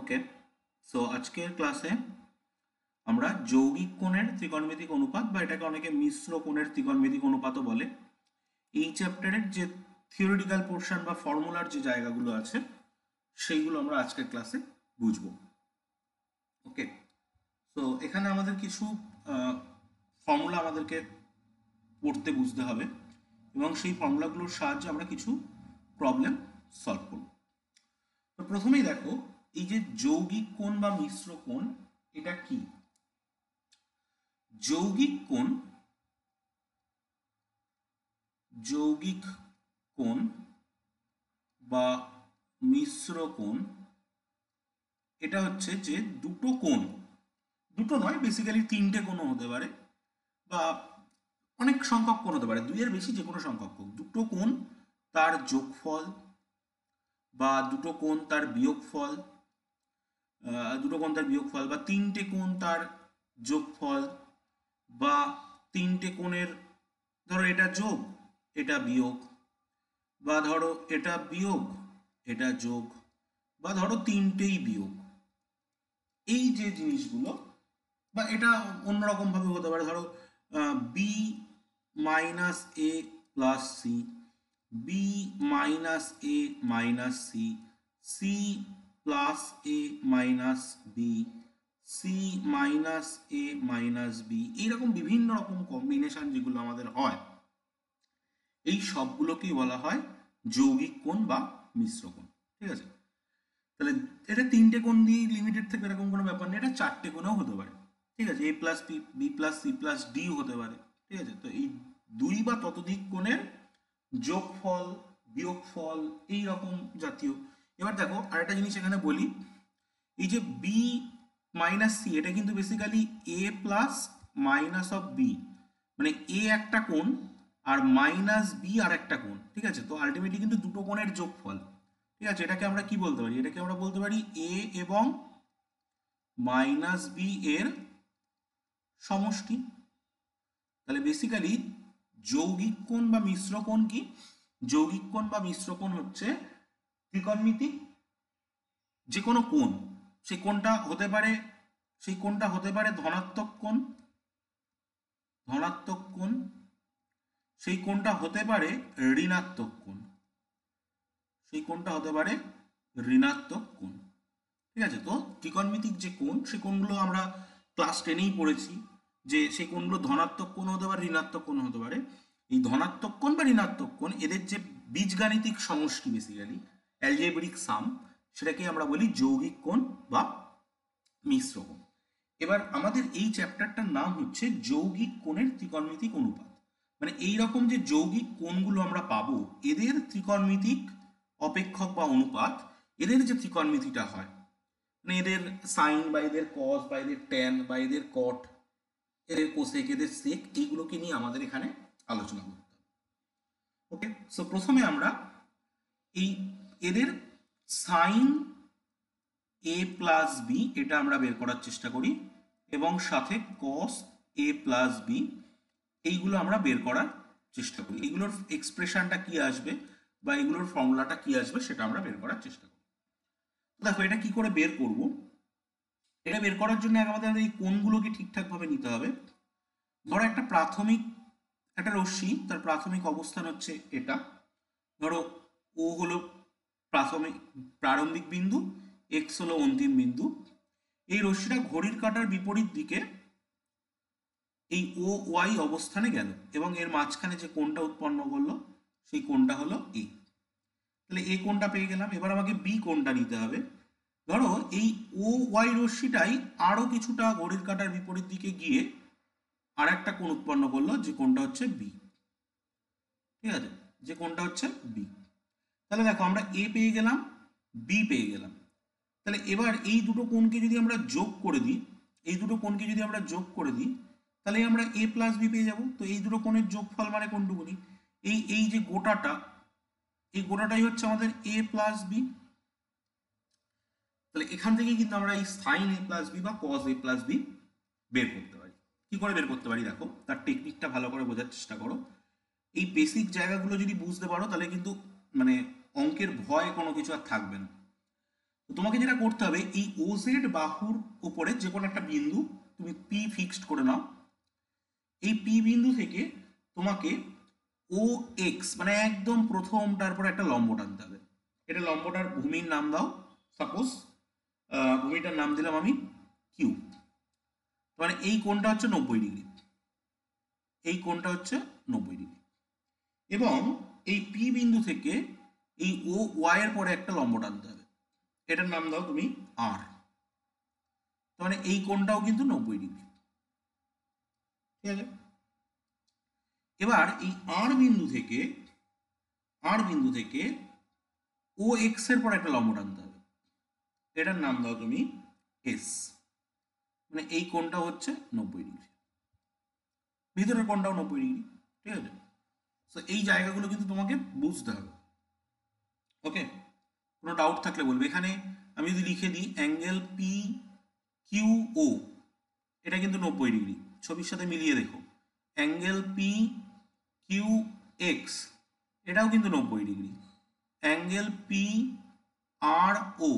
ওকে, so আজকের ক্লাসে আমরা যৌগিক কোণের ত্রিকোণমিতিক অনুপাত বা এটাকে অনেকে মিশ্র কোণের ত্রিকোণমিতিক অনুপাতও বলে, এই চ্যাপ্টারের যে থিওরিটিক্যাল পোর্শন বা ফর্মুলার যে জায়গাগুলো আছে সেইগুলো আমরা আজকের ক্লাসে বুঝবো। ওকে, সো এখানে আমাদের কিছু ফর্মুলা আমাদেরকে পড়তে বুঝতে হবে এবং সেই ফর্মুলাগুলোর সাহায্যে আমরা কিছু প্রবলেম সলভ করব। তো প্রথমেই দেখো, এই যে যৌগিক কোণ বা মিশ্র কোণ এটা কি? যৌগিক কোণ বা মিশ্র কোণ এটা হচ্ছে যে দুটো কোণ, দুটো নয় বেসিক্যালি তিনটে কোণও হতে পারে বা অনেক সংখ্যক কোণ হতে পারে, দুইয়ের বেশি যে কোনো সংখ্যক কোণ, দুটো কোণ তার যোগফল বা দুটো কোণ তার বিয়োগফল, বা তিনটে কোণ তার যোগফল বা তিনটে কোণের, ধরো এটা যোগ এটা বিয়োগ, বা ধরো এটা বিয়োগ এটা যোগ, বা ধরো তিনটেই বিয়োগ, এই যে জিনিসগুলো, বা এটা অন্যরকম ভাবে হতে পারে, ধরো B minus a plus C, B minus a minus C, C plus A minus B, C minus a minus B, এইরকম বিভিন্ন রকম কম্বিনেশন যেগুলো আমাদের হয়, এই সবগুলোকেই বলা হয় যৌগিক কোণ বা মিশ্র কোণ। ঠিক আছে, তাহলে এটা তিনটে কোণ দিয়ে লিমিটেড থেকে এরকম কোনো ব্যাপার নেই, এটা চারটে কোণেও হতে পারে। ঠিক আছে, A plus B, B plus C plus ডিও হতে পারে। ঠিক আছে, তো এই দুই বা ততোধিক কোণের যোগফল বিয়োগফল এই রকম জাতীয়। এবার দেখো আরেকটা জিনিস এখানে বলি, এই যে বি মাইনাস সি এটা কিন্তু basically A plus minus of B, মানে এ একটা কোণ আর মাইনাস বি আর একটা কোণ। ঠিক আছে, তো আলটিমেটলি কিন্তু দুটো কোণের যোগফল। ঠিক আছে, এটাকে আমরা কি বলতে পারি? এটাকে আমরা বলতে পারি এ এবং মাইনাস বি এর সমষ্টি। তাহলে বেসিক্যালি যৌগিক কোণ বা মিশ্র কোণ কি? যৌগিক কোণ বা মিশ্র কোণ হচ্ছে ত্রিকোণমিতিক যে কোনো কোণ, সেই কোণটা হতে পারে, ধনাত্মক কোণ, সেই কোণটা হতে পারে ঋণাত্মক কোণ, ঋণাত্মক কোণ। ঠিক আছে, তো ত্রিকোণমিতিক যে কোণ সেই কোণগুলো আমরা ক্লাস 10এই পড়েছি, যে সেই কোণগুলো ধনাত্মক কোণ হতে পারে, ঋণাত্মক কোণ হতে পারে। এই ধনাত্মক কোণ বা ঋণাত্মক কোণ এদের যে বীজগাণিতিক সমষ্টি, বেসিক্যালি অ্যালজেব্রিক সাম, সেটাকে আমরা বলি যৌগিক কোণ বা মিশ্র কোণ। এবার আমাদের এই চ্যাপ্টারটার নাম হচ্ছে যৌগিক কোণের ত্রিকোণমিতিক অনুপাত। মানে এই রকম যে যৌগিক কোণগুলো আমরা পাবো, এদের ত্রিকোণমিতিক অপেক্ষক বা অনুপাত, এদের যে ত্রিকোণমিতিটা হয়, মানে এদের সাইন বা এদের কস বা এদের ট্যান বা এদের কট, এদের কোসেক, এদের সেক, এইগুলোকে নিয়ে আমাদের এখানে আলোচনা করতে হবে। ওকে, সো প্রথমে আমরা এই এদের সাইন এ প্লাস বি এটা আমরা বের করার চেষ্টা করি, এবং সাথে কস এ প্লাস বি এইগুলো আমরা বের করার চেষ্টা করি। এগুলোর এক্সপ্রেশনটা কি আসবে বা এগুলোর ফর্মুলাটা কি আসবে সেটা আমরা বের করার চেষ্টা করি। দেখো এটা কি করে বের করব? এটা বের করার জন্য আমাদের এই কোণগুলোকে ঠিকঠাকভাবে নিতে হবে। ধরো একটা রশ্মি, তার প্রাথমিক অবস্থান হচ্ছে এটা, ধরো ও হলো প্রারম্ভিক বিন্দু, এক্স হলো অন্তিম বিন্দু। এই রশ্মিটা ঘড়ির কাঁটার বিপরীত দিকে এই ও ওয়াই অবস্থানে গেল এবং এর মাঝখানে যে কোণটা উৎপন্ন করলো সেই কোণটা হলো এ। তাহলে এ কোণটা পেয়ে গেলাম। এবার আমাকে বি কোণটা নিতে হবে। ধরো এই ও ওয়াই রশ্মিটাই আরো কিছুটা ঘড়ির কাঁটার বিপরীত দিকে গিয়ে আর একটা কোণ উৎপন্ন করলো, যে কোণটা হচ্ছে বি। ঠিক আছে, যে কোণটা হচ্ছে বি। তাহলে দেখো আমরা এ পেয়ে গেলাম, বি পেয়ে গেলাম। তাহলে এবার এই দুটো কোণকে যদি আমরা যোগ করে দিই, তাহলে আমরা এ প্লাস বি পেয়ে যাব। তো এই দুটো কোণের যোগফল মানে কোনটুকুনি, এই যে গোটাটাই হচ্ছে আমাদের এ প্লাস বি। তাহলে এখান থেকে কিন্তু আমরা এই সাইন এ প্লাস বি বা কস এ প্লাস বি বের করতে পারি। কি করে বের করতে পারি দেখো, তার টেকনিকটা ভালো করে বোঝার চেষ্টা করো। এই বেসিক জায়গাগুলো যদি বুঝতে পারো তাহলে কিন্তু মানে অঙ্কের ভয় কোনো কিছু আর থাকবে না। তোমাকে যেটা করতে হবে, এই ওজেড বাহুর উপরে যে কোনো একটা বিন্দু তুমি পি ফিক্সড করে নাও। এই পি বিন্দু থেকে তোমাকে ও এক্স মানে একদম প্রথমটার পর একটা লম্ব টানতে হবে। এটা লম্বটার ভূমির নাম দাও। সাপোজ ভূমিটার নাম দিলাম আমি কিউ। মানে এই কোণটা হচ্ছে 90 ডিগ্রি, এই কোণটা হচ্ছে 90 ডিগ্রি। এবং এই পি বিন্দু থেকে এই ও ওয়াই এর পরে একটা লম্ব টানতে হবে, এটার নাম দাও তুমি আর। মানে এই কোণটাও কিন্তু 90 ডিগ্রি। ঠিক আছে, এবার এই আর বিন্দু থেকে ও এক্স এর পর একটা লম্ব টানতে হবে, এটার নাম দাও তুমি এস। মানে এই কোণটা হচ্ছে 90 ডিগ্রি, ভিতরের কোণটাও 90 ডিগ্রি। ঠিক আছে, তো এই জায়গাগুলো কিন্তু তোমাকে বুঝতে হবে। ওকে, কোনো ডাউট থাকলে বলবে। এখানে আমি যদি লিখে দিই অ্যাঙ্গেল পি কিউ ও, এটা কিন্তু 90 ডিগ্রি, ছবির সাথে মিলিয়ে দেখো। অ্যাঙ্গেল পি কিউ এক্স, এটাও কিন্তু 90 ডিগ্রি। অ্যাঙ্গেল পি আর ও,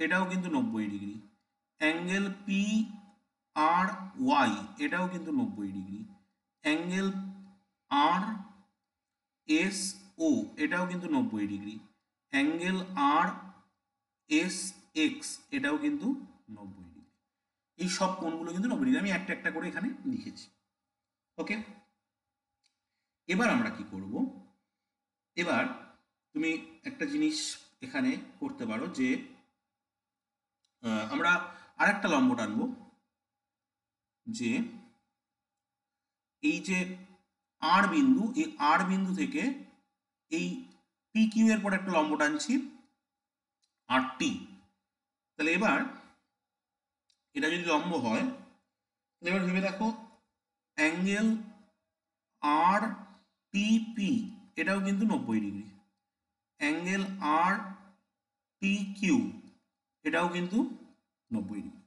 এটাও কিন্তু 90 degree. Angle P R Y, এটাও কিন্তু 90 ডিগ্রি। অ্যাঙ্গেল আর এস ও, এটাও কিন্তু 90 ডিগ্রি। অ্যাঙ্গেল আর এস এক্স, এটাও কিন্তু 90 ডিগ্রি। এই সব কোণগুলো কিন্তু 90 ডিগ্রি, আমি একটা একটা করে এখানে লিখেছি। ওকে, এবার আমরা কি করব, এবার তুমি একটা জিনিস এখানে করতে পারো যে আমরা আরেকটা লম্ব টানবো, যে এই যে আর বিন্দু, এই আর বিন্দু থেকে এই পি কিউ এর পর একটা লম্ব টানছি আর টি। তাহলে এবার এটা যদি লম্ব হয়, তাহলে এবার ভেবে দেখো অ্যাঙ্গেল আর টি পি, এটাও কিন্তু 90 ডিগ্রি। অ্যাঙ্গেল আর টি কিউ, এটাও কিন্তু 90 ডিগ্রি।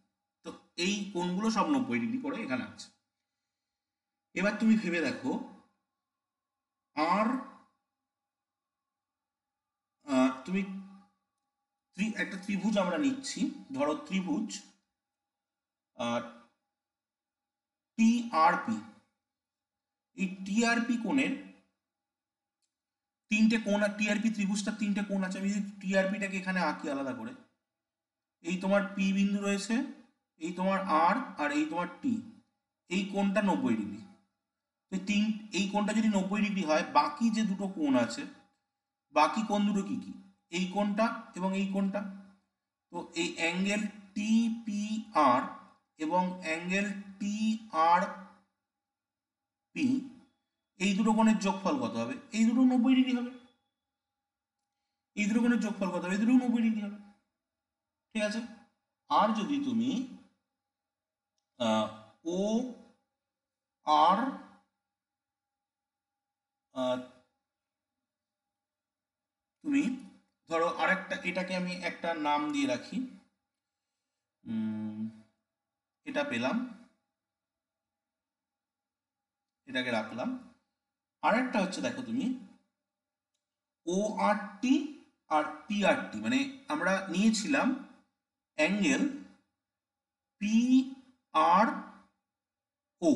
তো এই কোণগুলো সব 90 ডিগ্রি করে এখানে আছে। এবার তুমি ভেবে দেখো আর তুমি একটা ত্রিভুজ আমরা নিচ্ছি, ধরো ত্রিভুজ টিআরপি। এই টিআরপি কোণের তিনটে কোণ, আর টিআরপি ত্রিভুজটার তিনটে কোণ আছে। আমি যদি টিআরপিটাকে এখানে আঁকি আলাদা করে, এই তোমার পি বিন্দু রয়েছে, এই তোমার আর, আর এই তোমার টি, এই কোণটা 90 ডিগ্রি। তো এই কোণটা যদি 90 ডিগ্রি হয়, বাকি যে দুটো কোণ আছে, বাকি কোণ দুটো কি কি, এই কোণটা এবং এই কোণটা। তো এই অ্যাঙ্গেল টি পি আর এবং অ্যাঙ্গেল টি আর পি, এই দুটো কোণের যোগফল কত হবে? এই দুটো 90 ডিগ্রি হবে। এই দুটো কোণের যোগফল কত হবে? এই দুটো 90 ডিগ্রি হবে। ঠিক আছে, আর যদি তুমি ও আর তুমি ধরো আরেকটা, এটাকে আমি একটা নাম দিয়ে রাখি, এটা পেলাম, এটাকে রাখলাম। আরেকটা হচ্ছে দেখো তুমি ও আর টি আর পি আর টি, মানে আমরা নিয়েছিলাম অ্যাঙ্গেল পি আর ও,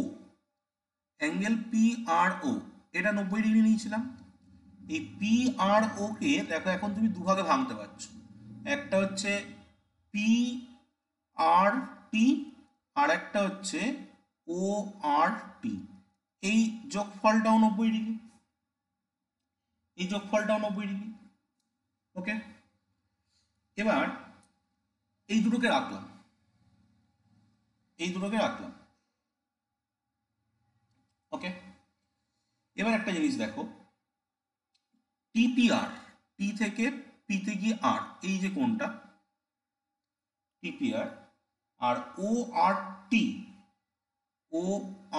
অ্যাঙ্গেল পি আর ও, এটা 90 ডিগ্রি নিয়েছিলাম। এই পি আর ও কে দেখো এখন তুমি দুভাগে ভাঙতে পারছো, একটা হচ্ছে পি আর টি, আর একটা হচ্ছে ও আর টি। এই যোগফলটাও 90 ডিগ্রি, এই যোগফলটাও 90 ডিগ্রি। ওকে, এবার এই দুটোকে রাখলাম, এই দুটোকে রাখলাম। ওকে, এবার একটা জিনিস দেখো, টিপিআর, টি থেকে পিতে গিয়ে আর, এই যে কোণটা টিপিআর, আর ও আর টি, ও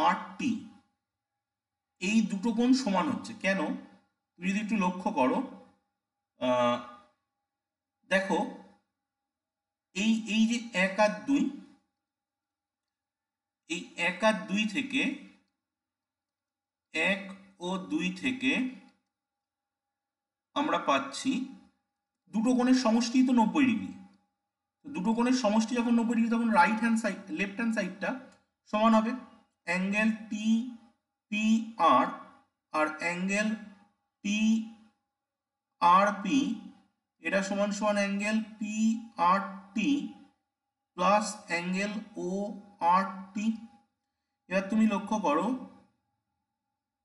আর টি, এই দুটো কোণ সমান হচ্ছে কেন? তুমি যদি একটু লক্ষ্য করো, দেখো এই এই যে 1 আর 2, এই 1 আর 2 থেকে 1 ও 2 থেকে আমরা পাচ্ছি দুটো কোণের সমষ্টি তো 90 ডিগ্রি। দুটো কোণের সমষ্টি যখন 90 ডিগ্রি তখন right hand side left hand সাইডটা সমান হবে অ্যাঙ্গেল টি পি আর আর অ্যাঙ্গেল টি আর পি এটা সমান সমান অ্যাঙ্গেল পি আর টি প্লাস অ্যাঙ্গেল ও আর টি। এবার তুমি লক্ষ্য করো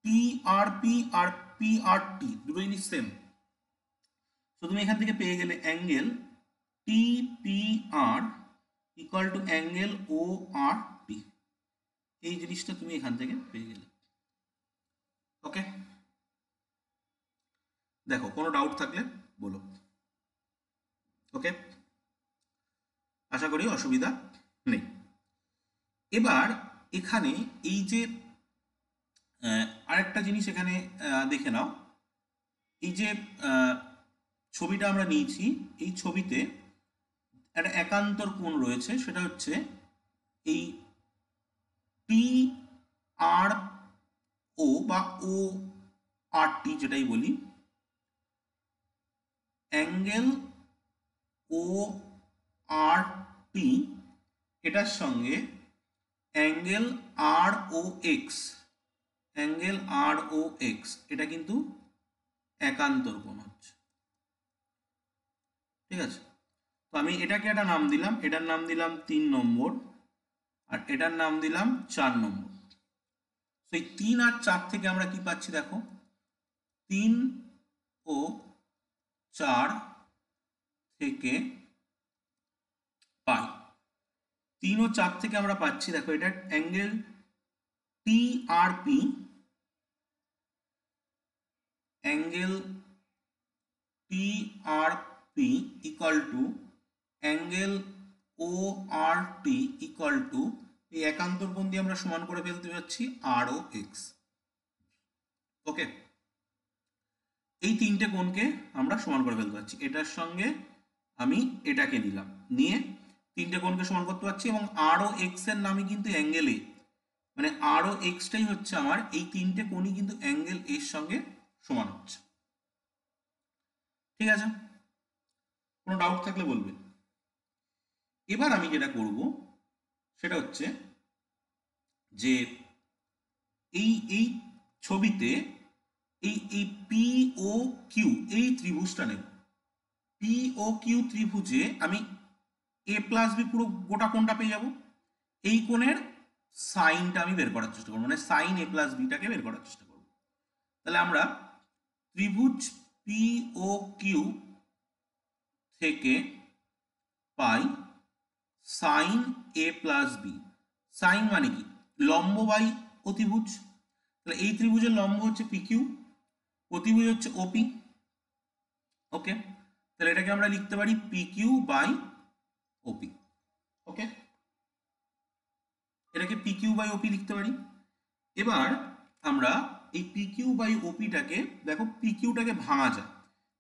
টি R P R P R টি দুটো জিনিস সেম, তো তুমি এখান থেকে পেয়ে গেলে angle T P R equal to angle O R T, এই জিনিসটা তুমি এখান থেকে পেয়ে গেলে। ওকে, দেখো কোনো ডাউট থাকলে বলো। ওকে, আশা করি অসুবিধা নেই। এবার এখানে এই যে আরেকটা জিনিস এখানে দেখে নাও, এই যে ছবিটা আমরা নিয়েছি এই ছবিতে একটা একান্তর কোণ রয়েছে, সেটা হচ্ছে এই টি আর ও বা ও আর টি যেটাই বলি, অ্যাঙ্গেল ও আর টি এটার সঙ্গে অ্যাঙ্গেল আর ও এক্স, অ্যাঙ্গেল আর ও এক্স এটা কিন্তু একান্তর কোণ হচ্ছে। ঠিক আছে, তো আমি এটাকে একটা নাম দিলাম, এটার নাম দিলাম 3 নম্বর আর এটার নাম দিলাম 4 নম্বর। সেই 3 আর 4 থেকে আমরা কি পাচ্ছি দেখো, 3 ও 4 থেকে পাই, 3 ও 4 থেকে আমরা পাচ্ছি দেখো এটা angle T R P, angle T R P equal to angle O R T equal to এই একান্তর কোণ দিয়ে আমরা সমান করে ফেলতে পারছি আর ও এক্স। ওকে, এই তিনটে কোণকে আমরা সমান করে ফেলতে পারছি, এটার সঙ্গে আমি এটাকে নিলাম, নিয়ে তিনটে কোণকে সমান করতে পারছি এবং আর ও এক্স এর নামই কিন্তু অ্যাঙ্গেল এ, মানে আর ও এক্সটাই হচ্ছে আমার এই তিনটে কোণই কিন্তু অ্যাঙ্গেল এর সঙ্গে সমান হচ্ছে। ঠিক আছে, কোনো ডাউট থাকলে বলবে। এবার আমি যেটা করব সেটা হচ্ছে যে এই এই ছবিতে এই এই পি ও কিউ এই ত্রিভুজটা নেব, পি ও কিউ ত্রিভুজে আমি এ প্লাস বি পুরো গোটা কোণটা পেয়ে যাব, এই কোণের সাইনটা আমি বের করার চেষ্টা করবো, মানে সাইন এ প্লাস বিটাকে বের করার চেষ্টা করব। তাহলে আমরা ত্রিভুজ পি ও কিউ থেকে পাই সাইন এ প্লাস বি। সাইন মানে কি, লম্ব বাই অতিভুজ, তাহলে এই ত্রিভুজের লম্ব হচ্ছে পি কিউ, অতিভুজ হচ্ছে ওপি। ওকে, তাহলে এটাকে আমরা লিখতে পারি পি কিউ বাই ওপি। ওকে, এটাকে পি কিউ বাই ওপি লিখতে পারি। এবার আমরা এই পি কিউ বাই ওপিটাকে দেখো, পি কিউটাকে ভাঙা যায়,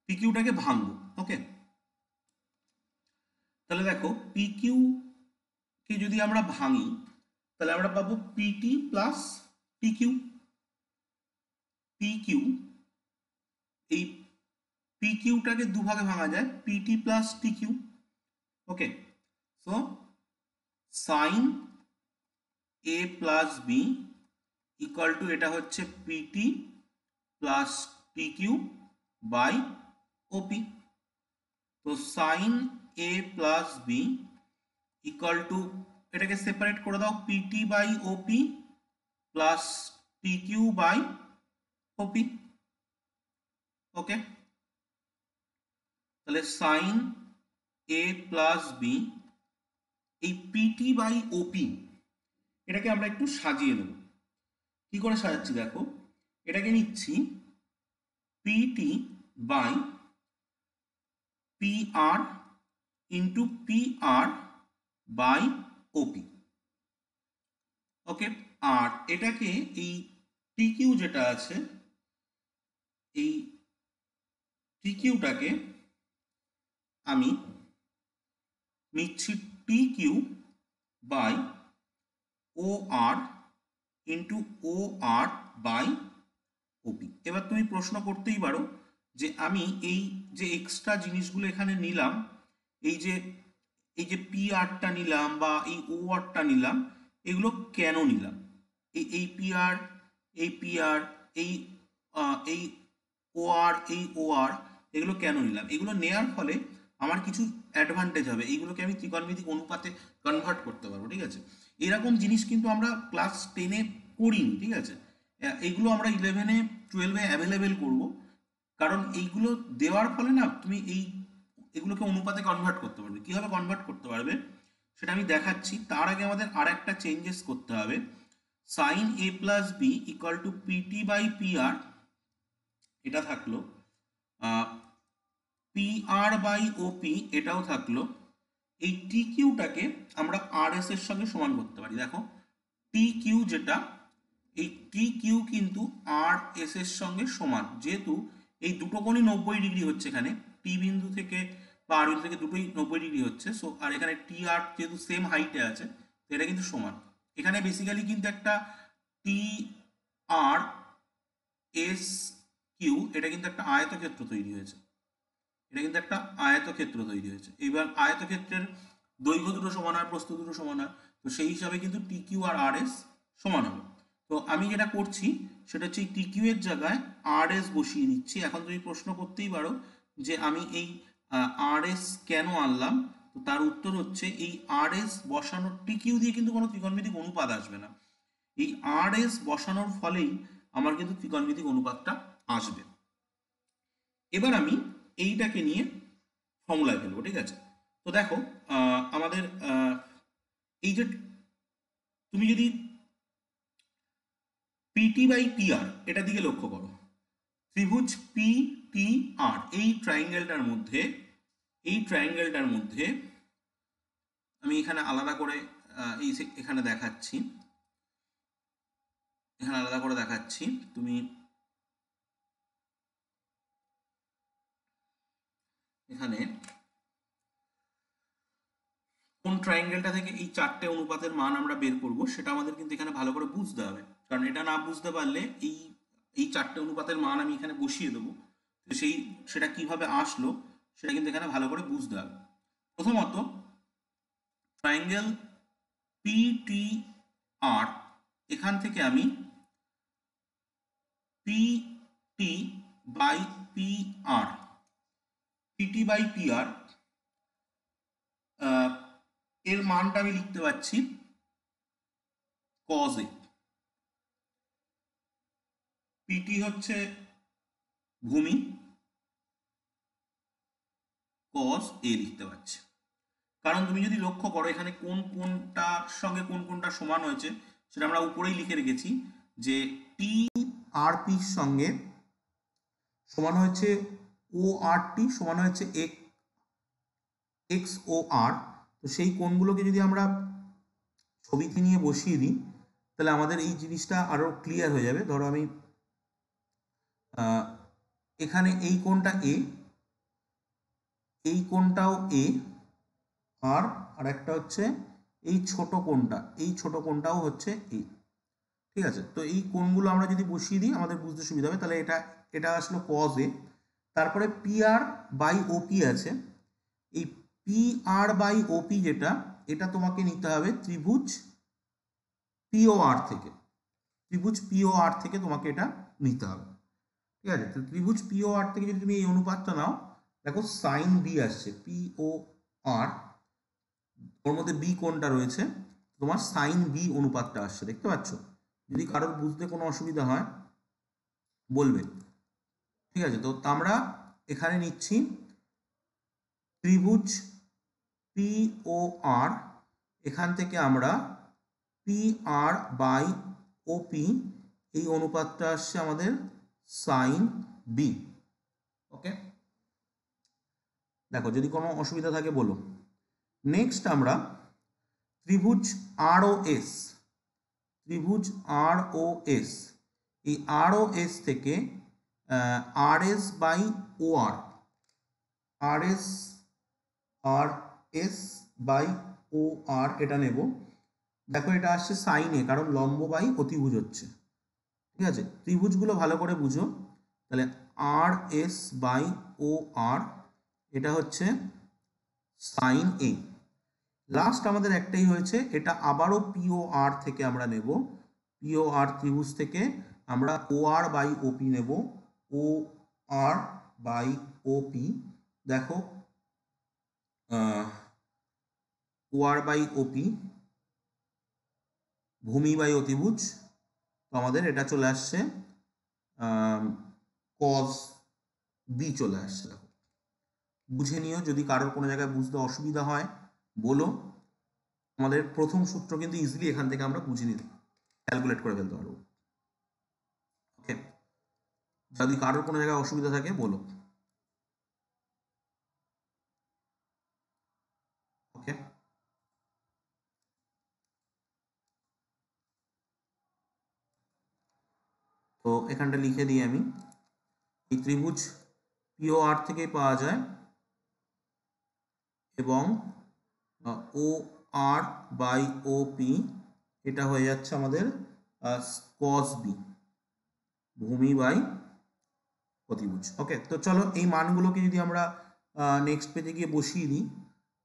পি কিউটাকে ভাঙবো। ওকে, তাহলে দেখো পি কিউ কে যদি আমরা ভাঙি তাহলে আমরা পাবো PT plus P Q. P Q, এই পি কিউটাকে দুভাগে ভাঙা যায়, PT plus P Q. Okay, so sine A plus B equal to এটা হচ্ছে PT plus P Q by OP. তো sine A plus B equal to এটাকে separate করে দাও, PT by OP plus P Q by OP. Okay, তাহলে sine এ plus B এই PT by OP এটাকে আমরা একটু সাজিয়ে নেব। কি করে সাজাচ্ছি দেখো, এটাকে নিচ্ছি PT by P R into P R by OP. Okay, আর এটাকে এই টি কিউ যেটা আছে এই টি কিউটাকে আমি নিচ্ছি T Q by O R into O R by OP. এবার তুমি প্রশ্ন করতেই পারো যে আমি এই যে এক্সট্রা জিনিসগুলো এখানে নিলাম, এই যে এই যে পি আরটা নিলাম বা এই ও আরটা নিলাম, এগুলো কেন নিলাম? এই পি আর, এই পি আর, এই এই ও আর, এই ও আর, এগুলো কেন নিলাম? এগুলো নেওয়ার ফলে আমার কিছু অ্যাডভান্টেজ হবে, এইগুলোকে আমি ত্রিকোণমিতিক অনুপাতে কনভার্ট করতে পারবো। ঠিক আছে, এরকম জিনিস কিন্তু আমরা ক্লাস 10-এ পড়িনি। ঠিক আছে, এইগুলো আমরা 11-এ 12-এ অ্যাভেলেবেল করবো, কারণ এইগুলো দেওয়ার ফলে না তুমি এগুলোকে অনুপাতে কনভার্ট করতে পারবে। কিভাবে কনভার্ট করতে পারবে সেটা আমি দেখাচ্ছি। তার আগে আমাদের আর একটা চেঞ্জেস করতে হবে। Sine A plus B equal to PT by P R, এটা থাকলো। পি আর বাই ওপি, এটাও থাকলো। এই টি কিউটাকে আমরা আর এস এর সঙ্গে সমান করতে পারি। দেখো টি কিউ যেটা, এই টি কিউ কিন্তু আর এস এর সঙ্গে সমান, যেহেতু এই দুটো কোণই 90 ডিগ্রি হচ্ছে এখানে, টি বিন্দু থেকে বা আর বিন্দু থেকে দুটোই 90 ডিগ্রি হচ্ছে। সো আর এখানে টি আর যেহেতু সেম হাইটে আছে, তো এটা কিন্তু সমান। এখানে বেসিক্যালি কিন্তু একটা টি আর এস কিউ, এটা কিন্তু একটা আয়তক্ষেত্র তৈরি হয়েছে। এটা কিন্তু একটা আয়তক্ষেত্র তৈরি হয়েছে। এবার আয়তক্ষেত্রের দৈর্ঘ্য দুটো সমান হয়, প্রস্থ দুটো সমান হয়, তো সেই হিসাবে কিন্তু টি কিউ আর আর এস সমান হবে। তো আমি যেটা করছি সেটা হচ্ছে টি কিউ এর জায়গায় আর এস বসিয়ে দিচ্ছি। এখন তুমি প্রশ্ন করতেই পারো যে আমি এই আর এস কেন আনলাম, তো তার উত্তর হচ্ছে এই আর এস বসানোর, টি কিউ দিয়ে কিন্তু কোনো ত্রিকোণমিতিক অনুপাত আসবে না, এই আর এস বসানোর ফলেই আমার কিন্তু ত্রিকোণমিতিক অনুপাতটা আসবে। এবার আমি এইটাকে নিয়ে ফর্মুলায় ফেলবো। ঠিক আছে, তো দেখো আমাদের এই যে তুমি যদি পিটি বাই পি আর এটার দিকে লক্ষ্য করো, ত্রিভুজ পি টি আর, এই ট্রায়াঙ্গেলটার মধ্যে আমি এখানে আলাদা করে এখানে দেখাচ্ছি, তুমি এখানে কোন ট্রায়াঙ্গেলটা থেকে এই চারটে অনুপাতের মান আমরা বের করব সেটা আমাদের কিন্তু এখানে ভালো করে বুঝতে হবে, কারণ এটা না বুঝতে পারলে এই এই চারটে অনুপাতের মান আমি এখানে বসিয়ে দেবো, তো সেটা কিভাবে আসলো সেটা কিন্তু এখানে ভালো করে বুঝতে হবে। প্রথমত ট্রায়াঙ্গেল পি টি আর, এখান থেকে আমি P T by P R, PT by P R এর মানটা আমি লিখতে পাচ্ছি cos a। পিটি হচ্ছে ভূমি, cos a লিখতে পাচ্ছি। কারণ তুমি যদি লক্ষ্য করো এখানে কোন কোনটার সঙ্গে কোন কোনটা সমান হয়েছে সেটা আমরা উপরেই লিখে রেখেছি, যে টি আর পির সঙ্গে সমান হয়েছে ও আর টি, সমান হয়েছে এক্স ও আর। তো সেই কোণগুলোকে যদি আমরা ছবিতে নিয়ে বসিয়ে দিই তাহলে আমাদের এই জিনিসটা আরো ক্লিয়ার হয়ে যাবে। ধরো আমি এখানে এই কোণটা এ, এই কোণটাও এ, আর একটা হচ্ছে এই ছোট কোণটাও হচ্ছে এ। ঠিক আছে, তো এই কোণগুলো আমরা যদি বসিয়ে দিই আমাদের বুঝতে সুবিধা হবে। তাহলে এটা আসলো cos a, তারপরে পি আর বাই ওপি আছে। এই পি আর বাই ওপি যেটা, এটা তোমাকে নিতে হবে ত্রিভুজ পিওআর থেকে, তোমাকে এটা নিতে হবে। ঠিক আছে, তো ত্রিভুজ পিওআর থেকে যদি তুমি এই অনুপাতটা নাও, দেখো সাইন বি আসছে, পিও আর, ওর মধ্যে বি কোণটা রয়েছে, তোমার সাইন বি অনুপাতটা আসছে, দেখতে পাচ্ছ? যদি কারোর বুঝতে কোনো অসুবিধা হয় বলবে। ঠিক আছে, তো আমরা এখানে নিচ্ছি ত্রিভুজ পি ও আর, এখান থেকে আমরা পি আর বাই ওপি, এই অনুপাতটা আসছে আমাদের সাইন বি। ওকে, দেখো যদি কোনো অসুবিধা থাকে বলো। নেক্সট আমরা ত্রিভুজ আর ও এস, এই আর ও এস থেকে R S by O R, by O R এটা নেব। দেখো এটা আসছে সাইন এ, কারণ লম্ব বাই অতিভুজ হচ্ছে। ঠিক আছে, ত্রিভুজগুলো ভালো করে বুঝো। তাহলে আর এস বাই ও আর, এটা হচ্ছে সাইন এ। লাস্ট আমাদের একটাই হয়েছে, এটা আবারও পিও আর থেকে আমরা নেব, পিও আর ত্রিভুজ থেকে আমরা ও আর বাই ওপি নেব, ও আর বাই ওপি। দেখো ও আর বাই ওপি ভূমি বাই অতিভুজ, তো আমাদের এটা চলে আসছে কস বি চলে আসছে। দেখো বুঝে নিও, যদি কারোর কোনো জায়গায় বুঝতে অসুবিধা হয় বলো। আমাদের প্রথম সূত্র কিন্তু ইজিলি এখান থেকে আমরা বুঝে নিতে ক্যালকুলেট করে ফেলতে পারবো। ওকে, যদি কারোর কোনো জায়গায় অসুবিধা থাকে বলো। ওকে, তো এখানটা লিখে দিই আমি, এই ত্রিভুজ পিও আর থেকেই পাওয়া যায় এবং ও আর বাই ও পি এটা হয়ে যাচ্ছে আমাদের কস বি ভূমি বাই অতিভুজ। ওকে, তো চলো এই মানগুলোকে যদি আমরা নেক্সট পেজে গিয়ে বসিয়ে দিই,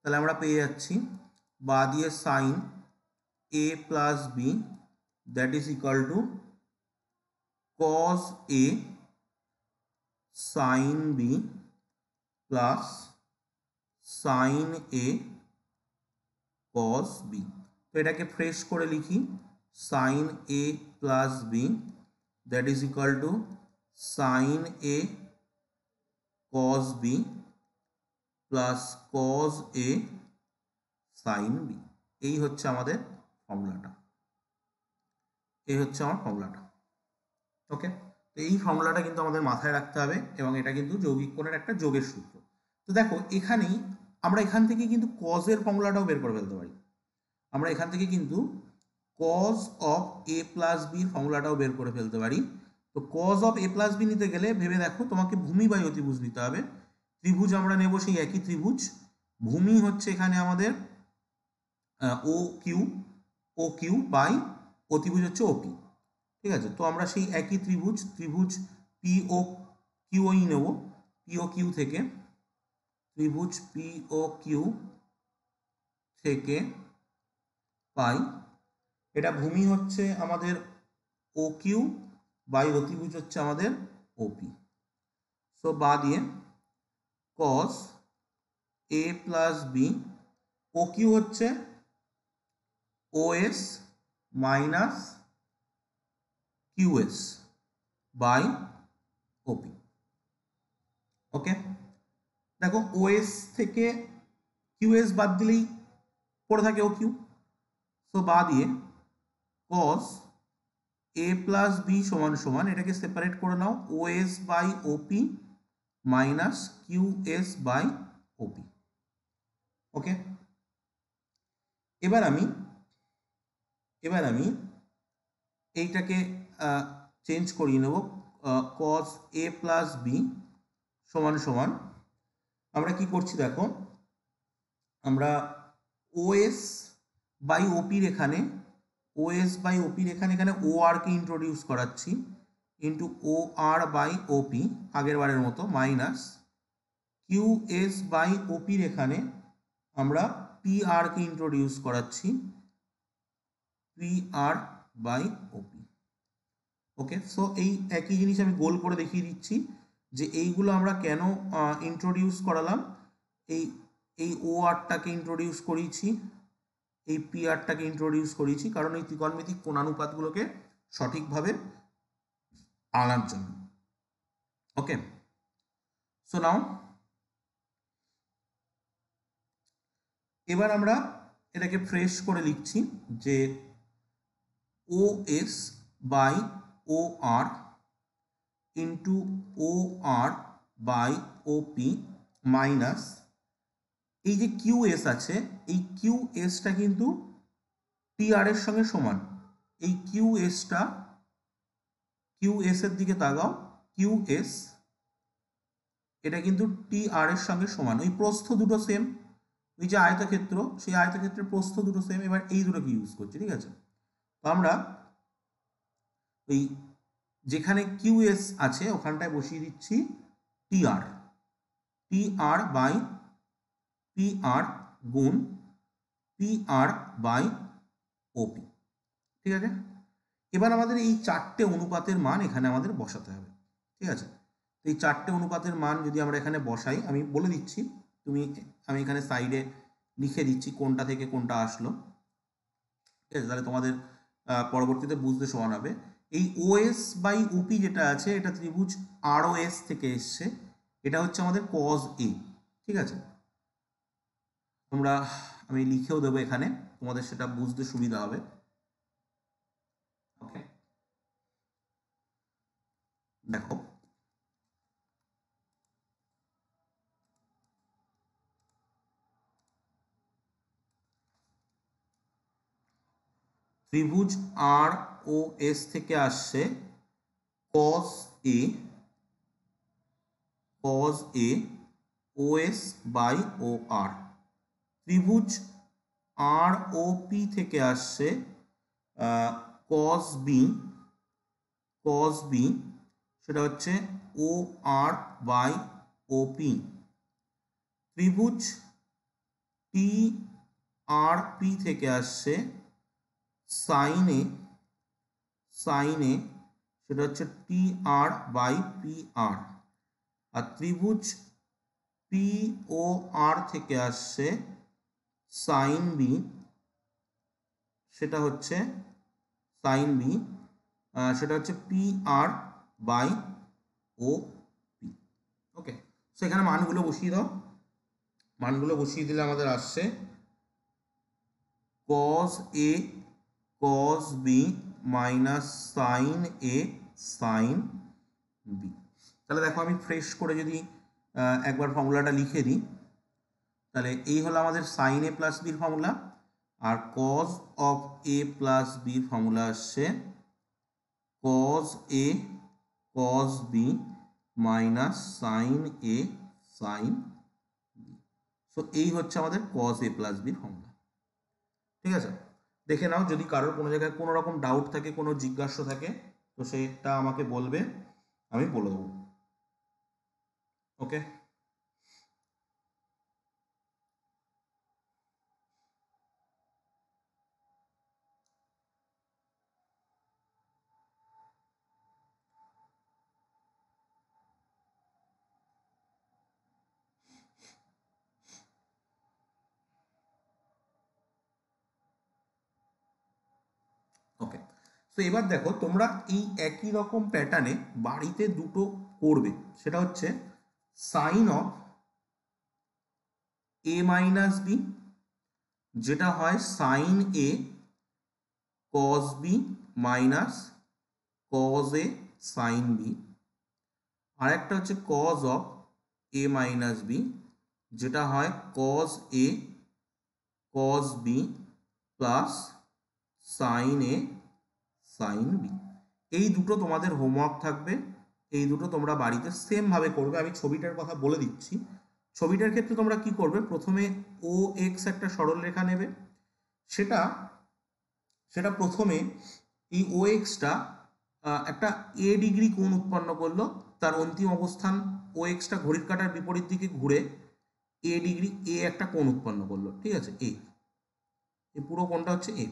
তাহলে আমরা পেয়ে যাচ্ছি বা দিয়ে sine A plus B that is equal to cos A sign B plus sine A cos B. তো এটাকে ফ্রেশ করে লিখি, sine A plus B that is equal to sine A cos B plus cos A sign B. এই হচ্ছে আমাদের ফর্মুলাটা, এই হচ্ছে আমার ফর্মুলাটা। ওকে, তো এই ফর্মুলাটা কিন্তু আমাদের মাথায় রাখতে হবে এবং এটা কিন্তু যৌগিক কোণের একটা যোগের সূত্র। তো দেখো এখানেই আমরা এখান থেকে কিন্তু কজের ফর্মুলাটাও বের করে ফেলতে পারি। আমরা এখান থেকে কিন্তু কজ অফ এ প্লাস বির ফর্মুলাটাও বের করে ফেলতে পারি। তো cos of A plus B নিতে গেলে ভেবে দেখো তোমাকে ভূমি বাই অতিভুজ নিতে হবে। ত্রিভুজ আমরা নেব সেই একই ত্রিভুজ, ভূমি হচ্ছে এখানে আমাদের ও কিউ বাই অতিভুজ হচ্ছে ওপি। ঠিক আছে, তো আমরা সেই একই ত্রিভুজ পি ও কিউই নেব, পিও কিউ থেকে ত্রিভুজ পিও কিউ থেকে পাই, এটা ভূমি হচ্ছে আমাদের ও কিউ বাই অতিভুজ হচ্ছে আমাদের ওপি। সো বা দিয়ে কস a plus B, O Q হচ্ছে ওএস মাইনাস কিউএস বাই ওপি। ওকে, দেখো ওএস থেকে কিউএস বাদ দিলেই পড়ে থাকে ও কিউ। সো বা দিয়ে কস এ প্লাস বি সমান সমান, এটাকে সেপারেট করে নাও, OS by OP minus QS by OP. Okay, এবার আমি এইটাকে চেঞ্জ করিয়ে নেব, কস এ প্লাস বি সমান সমান আমরা কি করছি দেখো, আমরা ওএস বাই ওপির এখানে এখানে ও আর কে ইন্ট্রোডিউস করাচ্ছি into O R by O আগের বারের মতো মাইনাস কিউএস বাই ওপির এখানে আমরা পি আর কে ইন্ট্রোডিউস করাচ্ছি P R by OP. Okay, so এই একই জিনিস আমি গোল করে দেখিয়ে দিচ্ছি যে এইগুলো আমরা কেন ইন্ট্রোডিউস করালাম। এই ও আরটাকে ইন্ট্রোডিউস করিয়েছি, এই পি আরটাকে ইন্ট্রোডিউস করিয়েছি, কারণ এই ত্রিকোণমিতিক কোণানুপাতগুলোকে সঠিকভাবে আনার জন্য। ওকে, সো নাও এবার আমরা এটাকে ফ্রেশ করে লিখছি যে O S by O R into O R by O P minus এই যে কিউ এস আছে, এই কিউ এসটা কিন্তু টি আর এর সঙ্গে সমান। এই কিউ এস এর দিকে তাকাও, কিউ এস এটা কিন্তু টি আর এর সঙ্গে সমান, ওই প্রস্থ দুটো সেম, ওই যে আয়তক্ষেত্র সেই আয়তক্ষেত্রের প্রস্থ দুটো সেম। এবার এই দুটোকে ইউজ করছি, ঠিক আছে। তো আমরা ওই যেখানে কিউএস আছে ওখানটায় বসিয়ে দিচ্ছি টি আর বাই পি আর গুণ পি আর বাই ওপি। ঠিক আছে, এবার আমাদের এই চারটে অনুপাতের মান এখানে আমাদের বসাতে হবে। ঠিক আছে, এই চারটে অনুপাতের মান যদি আমরা এখানে বসাই, আমি বলে দিচ্ছি, আমি এখানে সাইডে লিখে দিচ্ছি কোনটা থেকে কোনটা আসলো। ঠিক আছে, তাহলে তোমাদের পরবর্তীতে বুঝতে সমান হবে। এই ওএস বাই ওপি যেটা আছে, এটা ত্রিভুজ আরওএস থেকে এসছে, এটা হচ্ছে আমাদের কজ এ। ঠিক আছে, আমি লিখেও দেবো এখানে, তোমাদের সেটা বুঝতে সুবিধা হবে। ওকে, দেখো ত্রিভুজ আর ও এস থেকে আসছে cos A O S by O R. ত্রিভুজ আর ও পি থেকে আসছে কজ বি, সেটা হচ্ছে ও আর বাই ও পি। ত্রিভুজ টি আর পি থেকে আসছে সাইনে, সেটা হচ্ছে টি আর বাই পি আর। আর ত্রিভুজ পি ও আর থেকে আসছে সাইন বি, সেটা হচ্ছে P R by O P. Okay, সেখানে মানগুলো বসিয়ে দাও। মানগুলো বসিয়ে দিলে আমাদের আসছে cos a cos b minus sine a sine b। তাহলে দেখো আমি ফ্রেশ করে যদি একবার ফর্মুলাটা লিখে দিই, তাহলে এই হলো আমাদের সাইন a প্লাস বির ফর্মুলা, আর cos অফ a প্লাস বির ফর্মুলা আসছে cos a cos b minus sine a sine b। So এই হচ্ছে আমাদের cos a প্লাস বির ফর্মুলা। ঠিক আছে, দেখে নাও, যদি কারোর কোনো জায়গায় কোনো রকম ডাউট থাকে, কোনো জিজ্ঞাসা থাকে, তো সেটা আমাকে বলবে, আমি বলে দেবো। ওকে, ওকে। তো এবার দেখো, তোমরা এই একই রকম প্যাটার্নে বাড়িতে দুটো করবে। সেটা হচ্ছে sine of A minus B, যেটা হয় সাইন এ কজ বি মাইনাস কজ এ সাইন বি। আর একটা হচ্ছে cos of A minus B, যেটা হয় কজ এ কজ বি প্লাস সাইন এ সাইন বি। এই দুটো তোমাদের হোমওয়ার্ক থাকবে, এই দুটো তোমরা বাড়িতে সেমভাবে করবে। আমি ছবিটার কথা বলে দিচ্ছি। ছবিটার ক্ষেত্রে তোমরা কি করবে, প্রথমে ও এক্স একটা সরলরেখা নেবে, সেটা প্রথমে এই ও এক্সটা একটা এ ডিগ্রি কোণ উৎপন্ন করলো, তার অন্তিম অবস্থান ও এক্সটা ঘড়ির কাঁটার বিপরীত দিকে ঘুরে এ ডিগ্রি একটা কোণ উৎপন্ন করলো। ঠিক আছে, এই পুরো কোণটা হচ্ছে এ।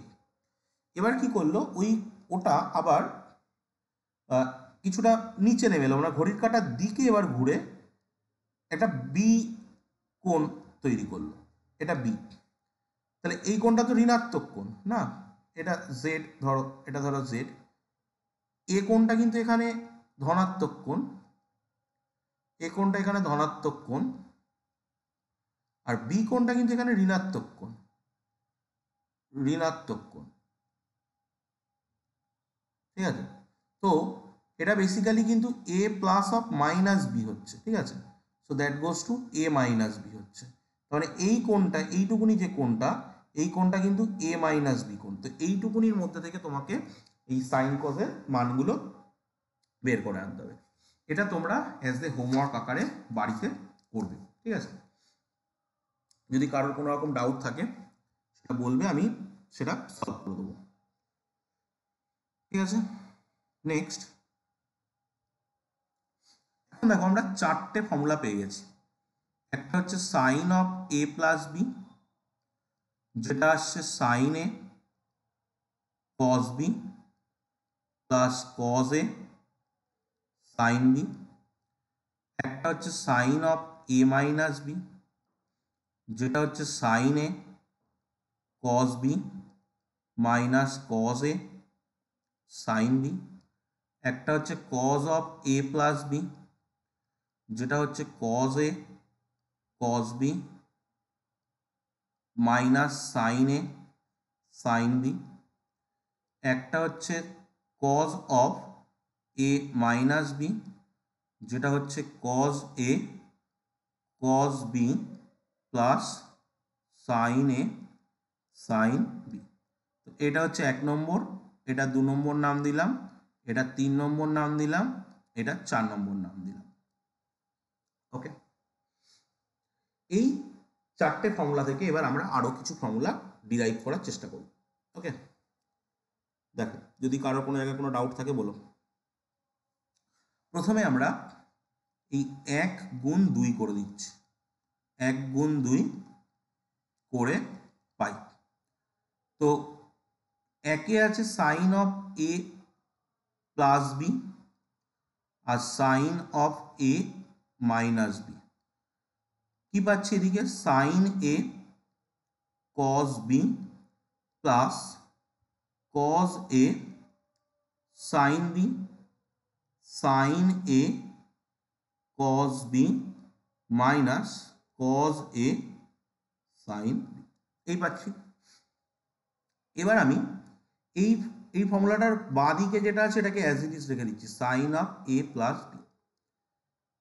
এবার কি করলো, ওটা আবার কিছুটা নিচে নেমে এলো, মানে ঘড়ির কাঁটার দিকে এবার ঘুরে একটা বি কোণ তৈরি করলো, এটা বি। তাহলে এই কোণটা তো ঋণাত্মক কোণ না, এটা জেড, এটা ধরো জেড। এ কোণটা কিন্তু এখানে ধনাত্মক কোণ, এ কোণটা এখানে ধনাত্মক কোণ, আর বি কোণটা কিন্তু এখানে ঋণাত্মক কোণ, ঠিক আছে। তো এটা বেসিক্যালি কিন্তু A plus of minus B হচ্ছে। ঠিক আছে, so that goes to A minus B হচ্ছে। তাহলে এই কোণটা, এইটুকুনি যে কোণটা, এই কোণটা কিন্তু এ মাইনাস বি কোণ। তো এইটুকুনির মধ্যে থেকে তোমাকে এই সাইন কজের মানগুলো বের করে আনতে হবে। এটা তোমরা অ্যাজ এ হোমওয়ার্ক আকারে বাড়িতে করবে। ঠিক আছে, যদি কারোর কোনো রকম ডাউট থাকে সেটা বলবে, আমি সেটা সলভ করে দেবো। ঠিক আছে, নেক্সট। এখন দেখো, আমরা চারটে ফর্মুলা পেয়ে গেছি। একটা হচ্ছে sine of A plus B, যেটা আসছে সাইন এ কস বি প্লাস কস এ সাইন বি, একটা হচ্ছে sine of A minus B যেটা হচ্ছে সাইন এ কস বি মাইনাস কস এ সাইন বি, একটা হচ্ছে cos of A plus B যেটা হচ্ছে কস এ কস বি মাইনাস সাইন এ সাইন বি, একটা হচ্ছে cos of A minus B যেটা হচ্ছে কস এ কস বি প্লাস সাইন এ সাইন বি। তো এটা হচ্ছে 1 নম্বর, এটা 2 নম্বর নাম দিলাম, এটা 3 নম্বর নাম দিলাম, এটা 4 নম্বর নাম দিলাম। ওকে, এই 4টে ফর্মুলা থেকে এবার আমরা আরো কিছু ফর্মুলা ডিরাইভ করার চেষ্টা করব। ওকে, দেখো যদি কারো কোনো জায়গায় কোনো ডাউট থাকে বলো। প্রথমে আমরা এই 1 গুণ 2 করে দিচ্ছি, 1 গুণ 2 করে পাই। তো একে আছে sine of A plus B আর sine of A minus B, কি পাচ্ছি এদিকে সাইন এ কস বি প্লাস কস এ সাইন বি সাইন এ কস বি মাইনাস কস এ সাইন বি, এই পাচ্ছি। এবার আমি এই এই ফর্মুলাটার বাঁ দিকে যেটা আছে এটাকে অ্যাজ ইট ইজ রেখে দিচ্ছি, sine of A plus B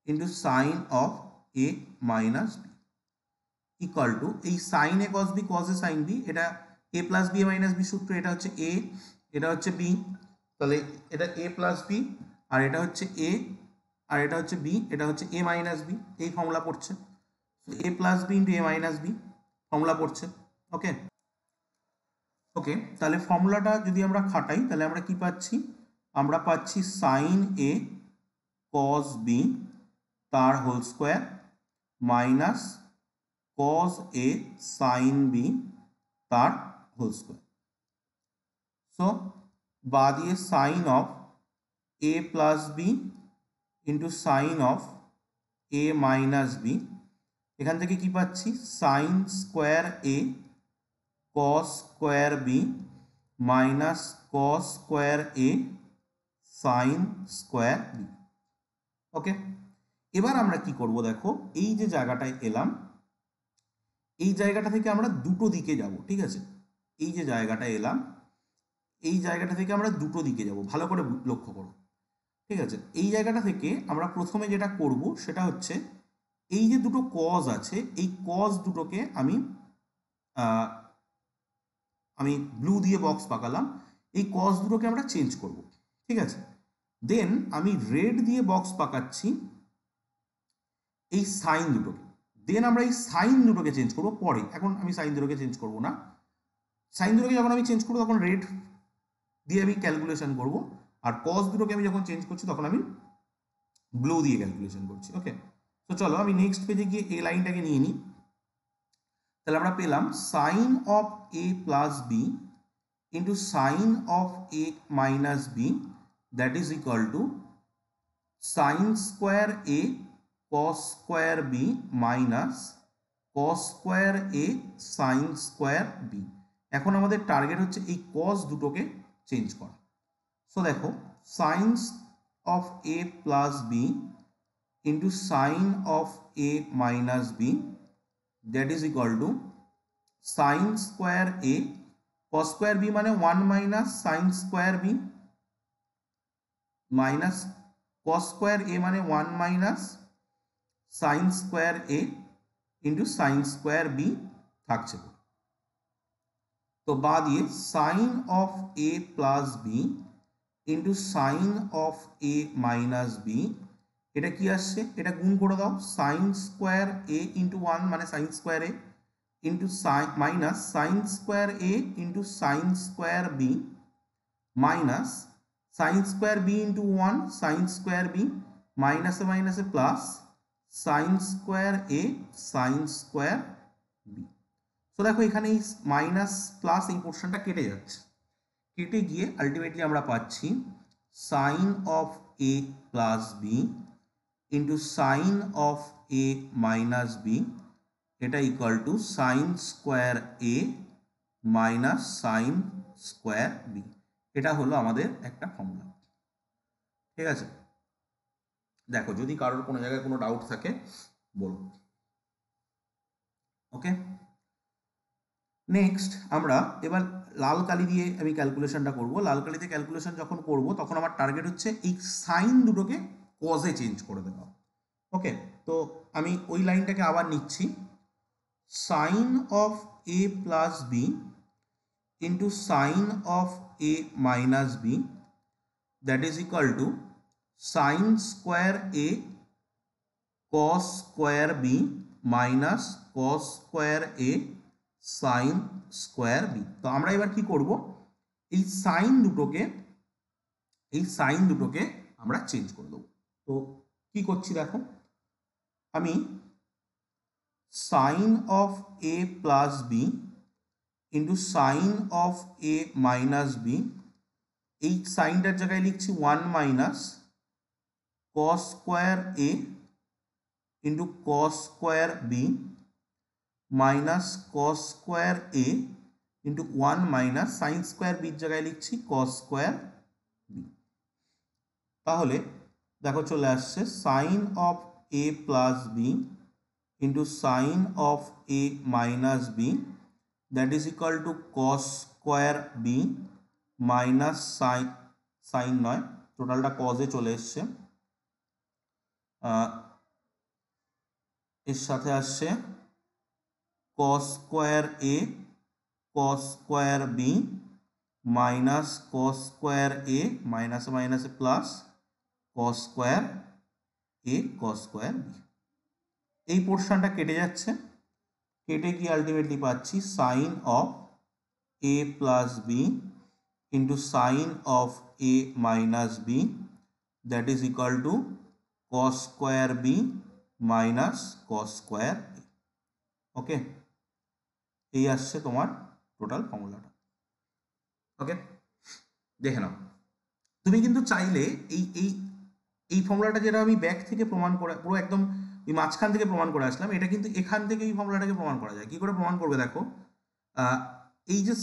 into sine of A minus B equal to এই সাইন এ কস বি কস এ সাইন বি, এটা A plus B minus B সূত্র, এটা হচ্ছে এ এটা হচ্ছে বি, তাহলে এটা এ প্লাস বি আর এটা হচ্ছে এ আর এটা হচ্ছে বি, এটা হচ্ছে এ মাইনাস বি, এই ফর্মুলা পড়ছে এ plus B into A minus B formula পড়ছে। ওকে ওকে, তাহলে ফর্মুলাটা যদি আমরা খাটাই তাহলে আমরা কি পাচ্ছি, আমরা পাচ্ছি সাইন এ কস বি তার হোল স্কোয়ার মাইনাস কস এ সাইন বি তার হোল স্কোয়ার। সো বা দিয়ে sine of A plus B into sine of A minus B, এখান থেকে কি পাচ্ছি sine square A cos square B minus cos square A sine square B. Okay, এবার আমরা কি করব দেখো, এই যে জায়গাটায় এলাম এই জায়গাটা থেকে আমরা দুটো দিকে যাব, ঠিক আছে, এই যে জায়গাটায় এলাম এই জায়গাটা থেকে আমরা দুটো দিকে যাব, ভালো করে লক্ষ্য করো, ঠিক আছে। এই জায়গাটা থেকে আমরা প্রথমে যেটা করব সেটা হচ্ছে এই যে দুটো কজ আছে এই কজ দুটোকে আমি আমি ব্লু দিয়ে বক্স পাকালাম, এই কজ দুটোকে আমরা চেঞ্জ করব, ঠিক আছে। দেন আমি রেড দিয়ে বক্স পাকাচ্ছি এই সাইন দুটোকে, দেন আমরা এই সাইন দুটোকে চেঞ্জ করব পরে, এখন আমি সাইন দুটোকে চেঞ্জ করব না, সাইন দুটোকে যখন আমি চেঞ্জ করবো তখন রেড দিয়ে আমি ক্যালকুলেশন করব, আর কজ দুটোকে আমি যখন চেঞ্জ করছি তখন আমি ব্লু দিয়ে ক্যালকুলেশন করছি। ওকে, তো চলো আমি নেক্সট পেজে গিয়ে এই লাইনটাকে নিয়ে নিই, তাহলে আমরা পেলাম sine of A plus B into sine of A minus B that is equal to sine square A cos square B minus cos square A sine square B. এখন আমাদের টার্গেট হচ্ছে এই কস দুটোকে চেঞ্জ করা। সো দেখো sines of A plus B into sine of A minus B that is equal to sine square A cos square B মানে 1 minus sine square B minus cos square A মানে 1 minus sine square এ into sine square B থাকছে। তো বা দিয়ে sine of A plus B into sine of A minus B, এটা কি আসছে, এটা গুণ করে দাও, সাইন স্কোয়ার এ ইন্টু 1 মানে সাইন স্কোয়ার এ into sine minus sine square এ into sine square B minus sine square B into 1 sine square B মাইনাসে মাইনাসে plus sine square A sine square B. So দেখো এখানে এই মাইনাস প্লাস এই পোর্শনটা কেটে যাচ্ছে, কেটে গিয়ে আলটিমেটলি আমরা পাচ্ছি sine of A plus B into sine of A minus B, এটা equal to sine square A minus sine square B. এটা হলো আমাদের একটা ফর্মুলা। ঠিক আছে, দেখো যদি কারোর কোনো জায়গায় কোনো ডাউট থাকে বলো। ওকে, নেক্সট আমরা এবার লাল কালি দিয়ে আমি ক্যালকুলেশনটা করব। লাল কালিতে ক্যালকুলেশন যখন করব তখন আমার টার্গেট হচ্ছে এই সাইন দুটোকে কজে চেঞ্জ করে দেওয়া। ওকে, তো আমি ওই লাইনটাকে আবার নিচ্ছি, sine of A plus B into sine of A minus B, that is equal to sine square A cos square B minus cos square A sine square B. তো আমরা এবার কি করব, এই সাইন দুটোকে আমরা চেঞ্জ করে দেবো। তো কি করছি দেখো, আমি sine of A plus B into sine of A minus b, এই সাইনটার জায়গায় লিখছি 1 মাইনাস কস স্কোয়ার এ into cos square B minus cos square এ ইন্টু 1 মাইনাস সাইন স্কোয়ার বির জায়গায় লিখছি কস স্কোয়ার বি। তাহলে দেখো চলে আসছে sine of A plus B into sine of A minus B, that is equal to cos square B minus sine নয়, টোটালটা কজে চলে এসছে, এর সাথে আসছে cos square a cos square B minus cos square a মাইনাসে মাইনাসে plus cos square a cos square b. এই পোর্শনটা কেটে যাচ্ছে, কেটে গিয়ে আলটিমেটলি পাচ্ছি sine of A plus B into sine of A minus B, that is equal to cos square B minus cos square a. Okay, এই আসছে তোমার টোটাল ফর্মুলাটা। ওকে, দেখে নাও। তুমি কিন্তু চাইলে এই এই এই ফর্মুলাটা যেটা আমি ব্যাক থেকে প্রমাণ করে পুরো একদম এই মাঝখান থেকে প্রমাণ করে আসলাম, এটা কিন্তু এখান থেকে এই ফর্মুলাটাকে প্রমাণ করা যায়। কি করে প্রমাণ করবে দেখো, এই যে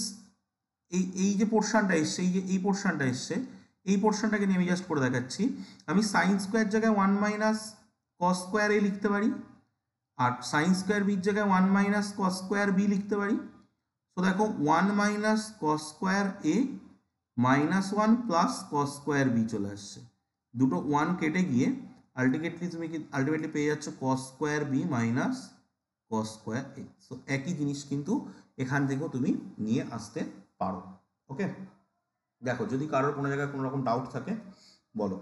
এই যে পোর্শনটা এসছে, এই পোর্শনটা এসছে, এই পোর্শনটাকে নিয়ে আমি জাস্ট করে দেখাচ্ছি। আমি সাইন স্কোয়ার জায়গায় 1 মাইনাস কস স্কোয়ার এ লিখতে পারি, আর সাইন স্কোয়ার বির জায়গায় 1 মাইনাস কস স্কোয়ার বি লিখতে পারি। তো দেখো 1 মাইনাস কস স্কোয়ার এ minus 1 plus cos square b চলে আসছে, দুটো 1 কেটে গিয়ে আলটিমেটলি পেয়ে যাচ্ছ cos square B minus cos square a. So একই জিনিস কিন্তু এখান থেকেও তুমি নিয়ে আসতে পারো। ওকে, দেখো যদি কারোর কোনো জায়গায় কোনো রকম ডাউট থাকে বলো।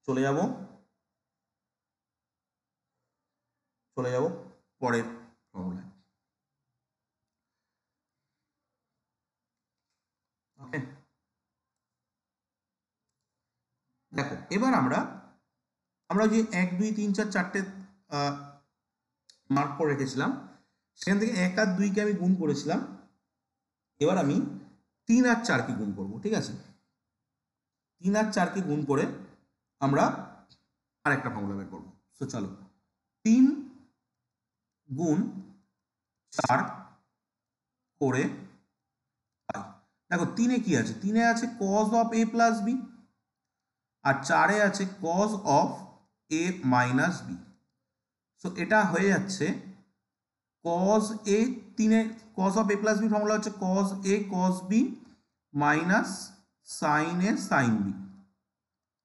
চলে যাব পরের ফর্মুলায়। ওকে, দেখো এবার আমরা যে 1 2 3 4 4টে মার্ক করে রেখেছিলাম, সেখান থেকে 1 আর 2কে আমি গুণ করেছিলাম, এবার আমি 3 আর 4কে গুণ করব। ঠিক আছে, 3 আর 4কে গুণ করে আমরা আর একটা ফর্মুলা বের করবো। তো চলো, 3 গুণ 4 করে দেখো 3-এ কি আছে, 3-এ আছে cos of a plus B, আর 4-এ আছে cos of a minus b. So এটা হয়ে যাচ্ছে cos a, 3-এ cos of a plus b formula হচ্ছে cos a cos b minus sin a sin b।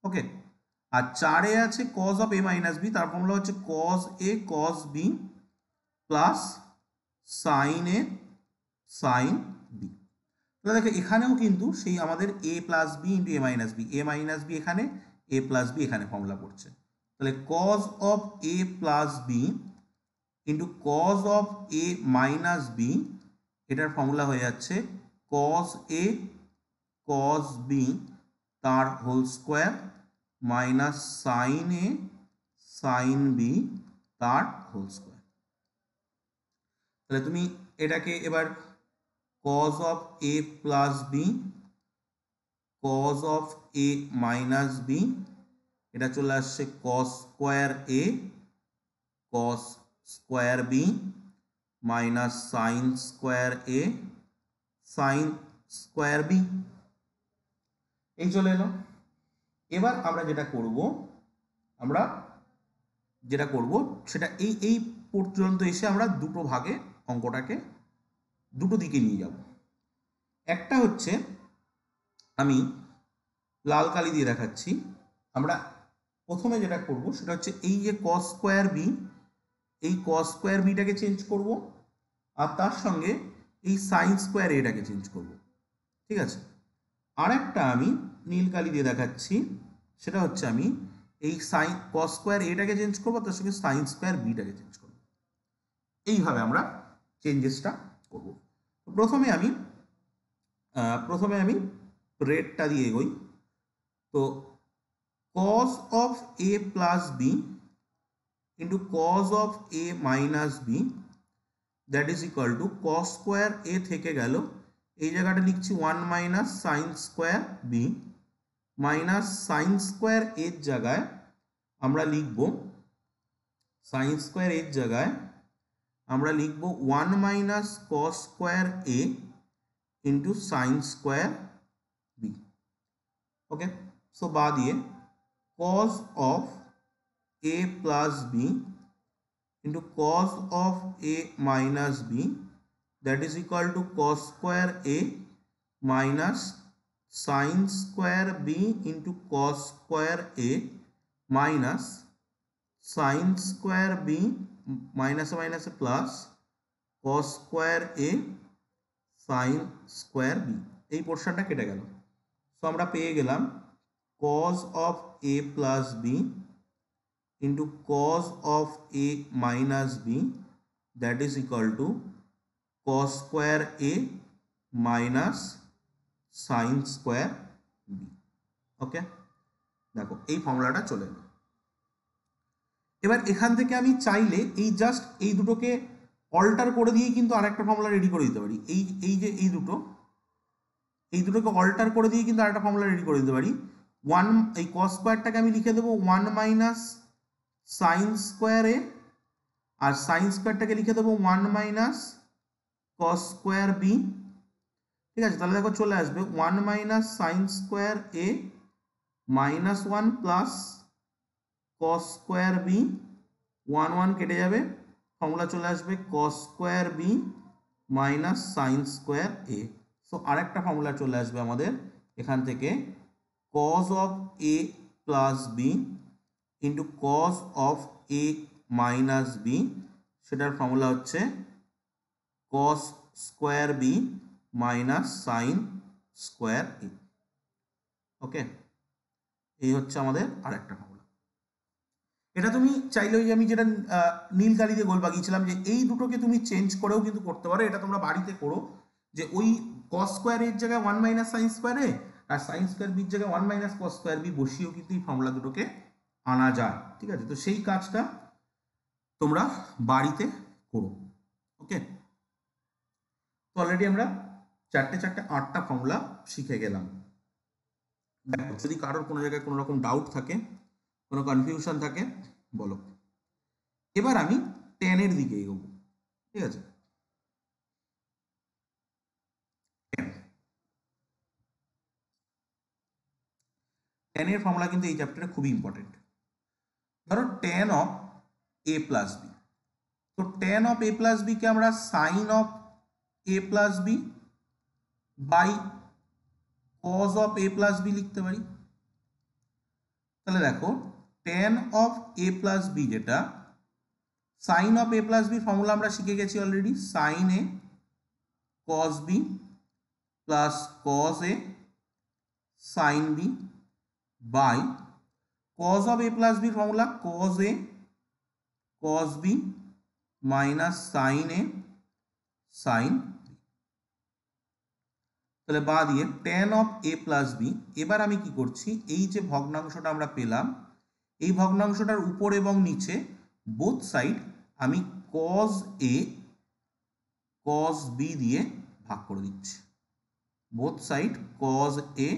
Okay, আর 4-এ আছে cos of a minus b, তার ফর্মুলা হচ্ছে cos a cos b plus sin a sin b। তাহলে দেখো এখানেও কিন্তু সেই আমাদের a plus B into A minus B, A minus B এখানে, এ প্লাস বি এখানে ফর্মুলা পড়ছে। তাহলে cos of a plus B into cos of a minus B, এটার ফর্মুলা হয়ে যাচ্ছে cos a cos b তার whole square minus sin a sin b তার whole square. তাহলে তুমি এটাকে এবার cos of a plus b cos of a minus b এটা চলে আসছে cos square a cos square b minus sin square a sin square b এই চলে এলো। এবার আমরা যেটা করব সেটা এই পর্যন্ত এসে আমরা দুটো ভাগে অঙ্কটাকে দুটো দিকে নিয়ে যাব। একটা হচ্ছে আমি লাল কালি দিয়ে দেখাচ্ছি, আমরা প্রথমে যেটা করব সেটা হচ্ছে এই যে cos স্কোয়ার বি, এই cos স্কোয়ার বিটাকে চেঞ্জ করব আর তার সঙ্গে এই sin স্কোয়ার এটাকে চেঞ্জ করব। ঠিক আছে, আর একটা আমি নীল কালি দিয়ে দেখাচ্ছি, সেটা হচ্ছে আমি এই cos স্কোয়ার এটাকে চেঞ্জ করবো, তার সঙ্গে sin স্কোয়ার বিটাকে চেঞ্জ করব। এইভাবে আমরা চেঞ্জেসটা করব। প্রথমে আমি রেডটা দিয়ে এগোই। তো cos of a plus b into cos of a minus b that is equal to cos square a থেকে গেল, এই জায়গাটা লিখছি 1 minus sine square B minus sine square এর জায়গায় আমরা লিখব সাইন স্কোয়ার এর জায়গায় আমরা লিখব 1 মাইনাস কস স্কোয়ার এ into sine square B. Okay, so বা দিয়ে cos of a plus b into cos of a minus b that is equal to cos square a minus sin square b into cos square a minus sin square b minus minus plus cos square a sin square b। এই পোর্শনটা কেটে গেল। So আমরা পেয়ে গেলাম cos of a plus b into cos of a minus b that is equal to cos square a minus sin square b। ওকে, দেখো এই ফর্মুলাটা চলে এলো। এবার এখান থেকে আমি চাইলে এই জাস্ট এই দুটোকে অল্টার করে দিয়ে কিন্তু আরেকটা ফর্মুলা রেডি করে দিতে পারি। এই দুটোকে অল্টার করে দিয়ে কিন্তু আরেকটা ফর্মুলা রেডি করে দিতে পারি। এই cos স্কোয়ারটাকে আমি লিখে দেবো 1 মাইনাস সাইন স্কোয়ার এ, আর সাইন স্কোয়ারটাকে লিখে দেবো 1 মাইনাস cos স্কোয়ার বি। ঠিক আছে, তাহলে দেখো চলে আসবে 1 মাইনাস সাইন স্কোয়ার এ minus 1 plus cos square b, 1 1 কেটে যাবে, ফর্মুলা চলে আসবে cos square B minus sine square a. So আরেকটা ফর্মুলা চলে আসবে আমাদের এখান থেকে, cos of A plus B into cos of A minus b, সেটার ফর্মুলা হচ্ছে cos square B minus sine square a. Okay, এই হচ্ছে আমাদের আরেকটা ফর্মুলা। এটা তুমি চাইলে ওই আমি যেটা নীল কালি দিয়ে গোল বাগিয়েছিলাম যে এই দুটোকে তুমি চেঞ্জ করেও কিন্তু করতে পারো। এটা তোমরা বাড়িতে করো, যে ওই cos স্কোয়ার এর জায়গায় 1 মাইনাস সাইন স্কোয়ার এ আর সাইন স্কোয়ার বির জায়গায় 1 মাইনাস cos স্কোয়ার বি বসিয়েও কিন্তু এই ফর্মুলা দুটোকে আনা যায়। ঠিক আছে, তো সেই কাজটা তোমরা বাড়িতে করো। ওকে, তো অলরেডি আমরা চারটে 8টা ফর্মুলা শিখে গেলাম। দেখো, যদি কারোর কোনো জায়গায় কোনো রকম ডাউট থাকে, কোনো কনফিউশন থাকে, বলো। এবার আমি 10 এর দিকে এগোবো। ঠিক আছে, 10 এর ফর্মুলা কিন্তু এই চ্যাপ্টারে খুবই ইম্পর্টেন্ট। ধরো tan of a plus b, তো tan of a plus b কে আমরা sine of a plus b by cos of a plus b লিখতে পারি। তাহলে দেখো tan of a plus B, যেটা sine of a plus b formula আমরা শিখে গেছি already, sine a cos b plus cos a sine b by cos of a plus b formula cos a cos b minus sine a sine b। তাহলে বা দিয়ে tan of a plus B. এবার আমি কি করছি, এই যে ভগ্নাংশটা আমরা পেলাম, এই ভগ্নাংশটার উপর এবং নিচে বোথ সাইড আমি cos a cos b দিয়ে ভাগ করে দিচ্ছি, both side cos a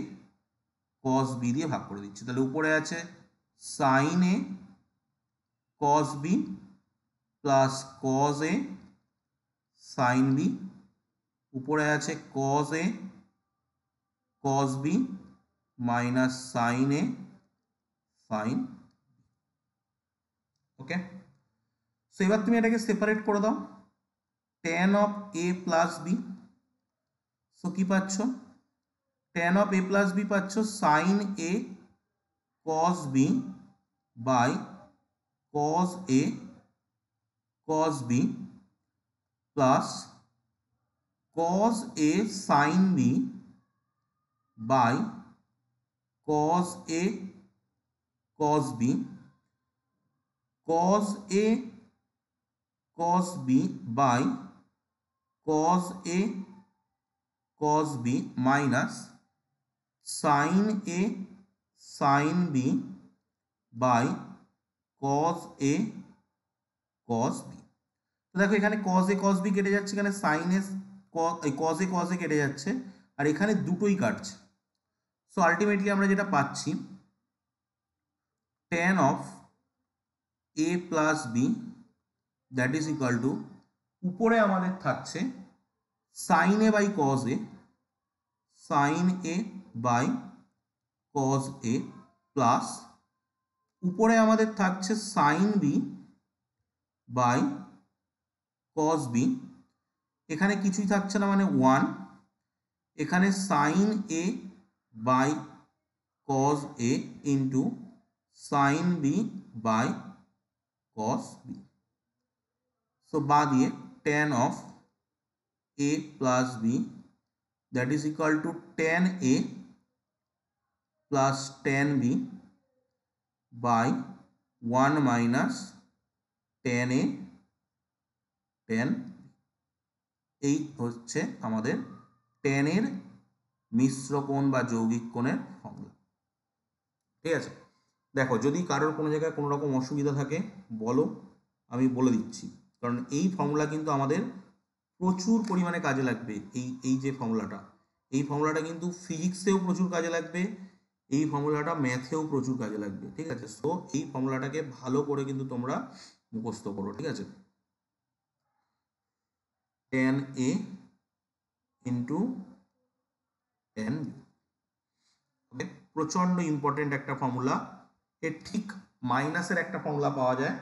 cos b দিয়ে ভাগ করে দিচ্ছি। তাহলে উপরে আছে sin a cos b plus cos a sin b, উপরে আছে cos a cos b minus sin a sin, okay. So এবার তুমি এটাকে সেপারেট করে দাও, tan of a plus B, so কি পাচ্ছ, tan of a plus B পাচ্ছ sin a cos b by cos a cos b plus cos a sin b by cos a cos b, cos a cos b by cos a cos b minus sin a sin b by cos a cos b। তো দেখো এখানে cos a cos b কেটে যাচ্ছে, এখানে sin a cos a cos a কেটে যাচ্ছে, আর এখানে দুটোই কাটছে। সো আলটিমেটলি আমরা যেটা পাচ্ছি tan of a plus b that is equal to, উপরে আমাদের থাকছে sin a by cos a, sin a by cos a plus উপরে আমাদের থাকছে sin b by cos b, এখানে কিছুই থাকছে না মানে 1, এখানে sin a by cos a into sin b by cos b। So বা দিয়ে tan of a plus b that is equal to tan a plus tan b by 1 minus tan a tan, এই হচ্ছে আমাদের tan এর মিশ্র কোণ বা যৌগিক কোণের ফর্মুলা। ঠিক আছে, দেখো যদি কারোর কোনো জায়গায় কোনো রকম অসুবিধা থাকে বলো, আমি বলে দিচ্ছি, কারণ এই ফর্মুলা কিন্তু আমাদের প্রচুর পরিমাণে কাজে লাগবে। এই যে ফর্মুলাটা, এই ফর্মুলাটা কিন্তু ফিজিক্সেও প্রচুর কাজে লাগবে, এই ফর্মুলাটা ম্যাথেও প্রচুর কাজে লাগবে। ঠিক আছে, সো এই ফর্মুলাটাকে ভালো করে কিন্তু তোমরা মুখস্থ করো। ঠিক আছে, tan a into tan b, প্রচন্ড ইম্পর্টেন্ট একটা ফর্মুলা। এর ঠিক মাইনাসের একটা ফর্মুলা পাওয়া যায়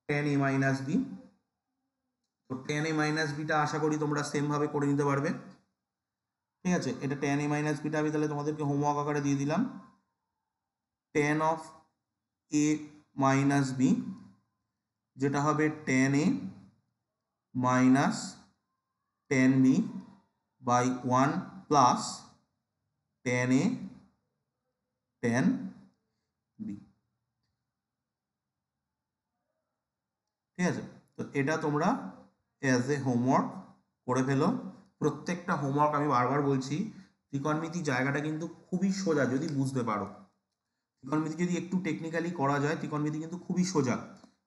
tan a মাইনাস b, তো tan a মাইনাস বিটা আশা করি তোমরা সেম ভাবে করে নিতে পারবে। ঠিক আছে, এটা tan a মাইনাস বিটা আমি তাহলে তোমাদেরকে হোমওয়ার্ক আকারে দিয়ে দিলাম, tan of a minus b যেটা হবে tan a minus tan b by 1 plus tan a tan b। ঠিক আছে, তো এটা তোমরা অ্যাজ এ হোমওয়ার্ক করে ফেলো। প্রত্যেকটা হোমওয়ার্ক আমি বারবার বলছি, ত্রিকোণমিতি জায়গাটা কিন্তু খুবই সোজা যদি বুঝতে পারো। ত্রিকোণমিতি যদি একটু টেকনিক্যালি করা যায়, ত্রিকোণমিতি কিন্তু খুবই সোজা,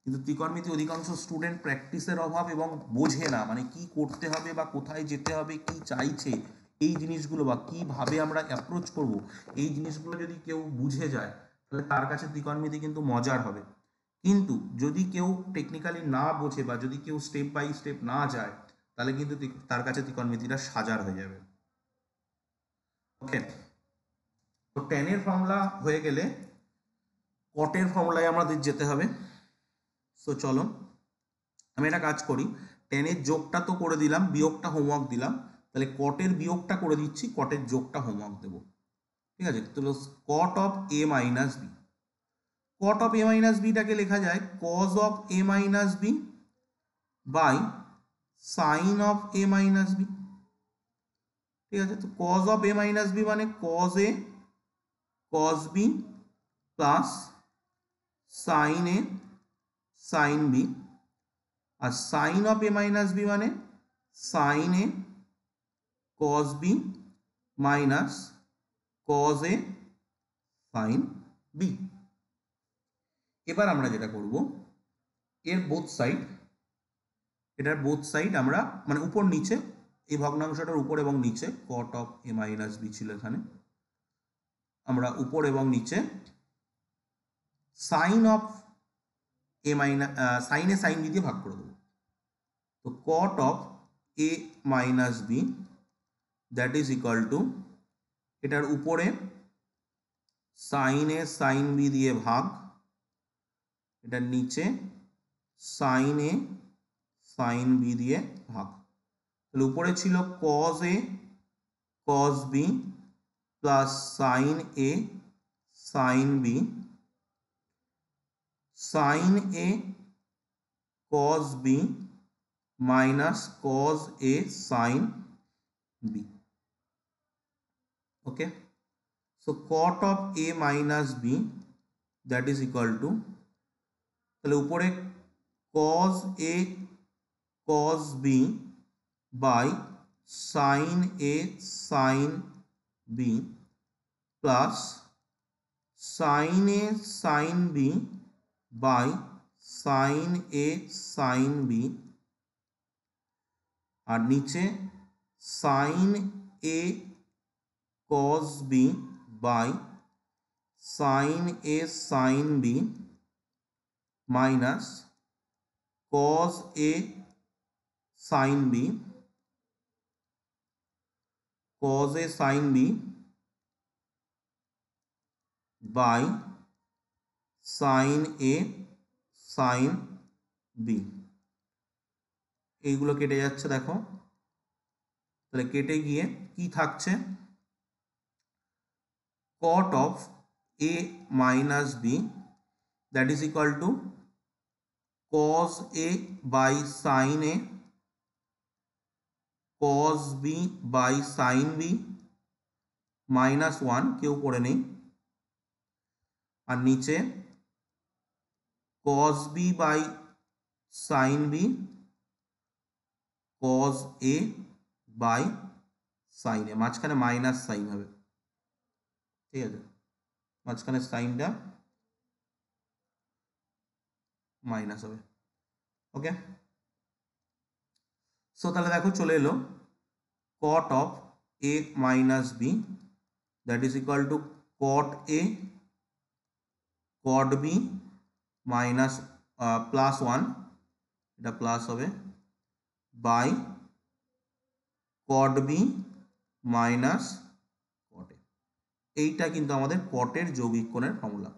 কিন্তু ত্রিকোণমিতি অধিকাংশ স্টুডেন্ট প্র্যাকটিসের অভাব এবং বোঝে না, মানে কি করতে হবে বা কোথায় যেতে হবে, কি চাইছে এই জিনিসগুলো বা কিভাবে আমরা অ্যাপ্রোচ করব, এই জিনিসগুলো যদি কেউ বুঝে যায় তাহলে তার কাছে ত্রিকোণমিতি কিন্তু মজার হবে। কিন্তু যদি কেউ টেকনিক্যালি না বোঝে বা যদি কেউ স্টেপ বাই স্টেপ না যায় তাহলে কিন্তু তার কাছে ত্রিকোণমিতিটা সাজার হয়ে যাবে। ওকে, তো টেনের ফর্মুলা হয়ে গেলে কটের ফর্মুলায় আমাদের যেতে হবে। সো চলো আমি একটা কাজ করি, টেনের যোগটা তো করে দিলাম, বিয়োগটা হোমওয়ার্ক দিলাম, তাহলে কটের বিয়োগটা করে দিচ্ছি, কটের যোগটা হোমওয়ার্ক দেবো। ঠিক আছে, তো cot of A minus b, cot of A minus বিটাকে লেখা যায় cos of A minus b by sine of A minus b. ঠিক আছে, তো cos of A minus b মানে কজ এ কজ বি প্লাস সাইন এ সাইন বি, আর sine of A minus b মানে sine এ cos B minus cos এ sign b. এবার আমরা যেটা করব, এর বোথ সাইড এটার বোথ সাইড আমরা মানে উপর নিচে, এই ভগ্নাংশটার উপর এবং নিচে cot of A minus b ছিল এখানে, আমরা উপর এবং নিচে sine of A minus sine A sign b দিয়ে ভাগ করে দেবো। তো cot of A minus B that is equal to এটার উপরে সাইন এ সাইন বি দিয়ে ভাগ, এটার নিচে সাইন এ সাইন বি দিয়ে ভাগ। তাহলে উপরে ছিল cos A cos B plus sine A sign B, sine A cos B minus cos A sign b. Okay, so cot of A minus B that is equal to, তাহলে উপরে cos A cos b by sine A sign B plus sine A sign B by sine A sign B, আর নিচে sine A cos b by sine A sign b minus cos A sign B cos a sin b by sin a sin b। এইগুলো কেটে যাচ্ছে দেখো, তাহলে কেটে গিয়ে কি থাকছে, cot of a minus b that is equal to cos a by sin a cos b by sin b minus 1 কেউ করে নেই, আর নিচে cos b by sin b cos a by sin a, মাঝখানে মাইনাস সাইন হবে, ঠিক আছে, মাঝখানে সাইনটা minus হবে। ওকে, সো তাহলে দেখো চলে এলো cot of a minus b that is equal to cot a cot b minus plus 1, এটা প্লাস হবে, by cot b minus cot a। এইটা কিন্তু আমাদের কটের যৌগিক কোণের ফর্মুলা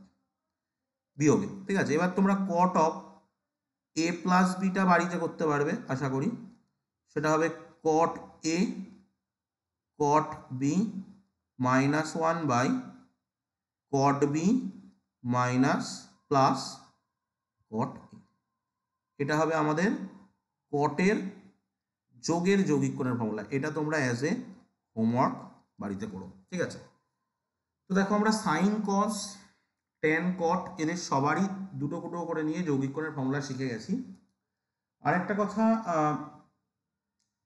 বিয়োগে, ঠিক আছে। এবার তোমরা cot of a plus beta বাড়িতে করতে পারবে আশা করি, সেটা হবে cot a cot b minus 1 by cot b minus plus cot a। এটা হবে আমাদের কটের যোগের যৌগিক কোণের ফর্মুলা। এটা তোমরা অ্যাজ এ হোমওয়ার্ক বাড়িতে করো, ঠিক আছে। তো দেখো আমরা সাইন কস ট্যান কট এদের সবারই দুটো দুটো করে নিয়ে যৌগিক কোণের ফর্মুলা শিখে গেছি। আর একটা কথা,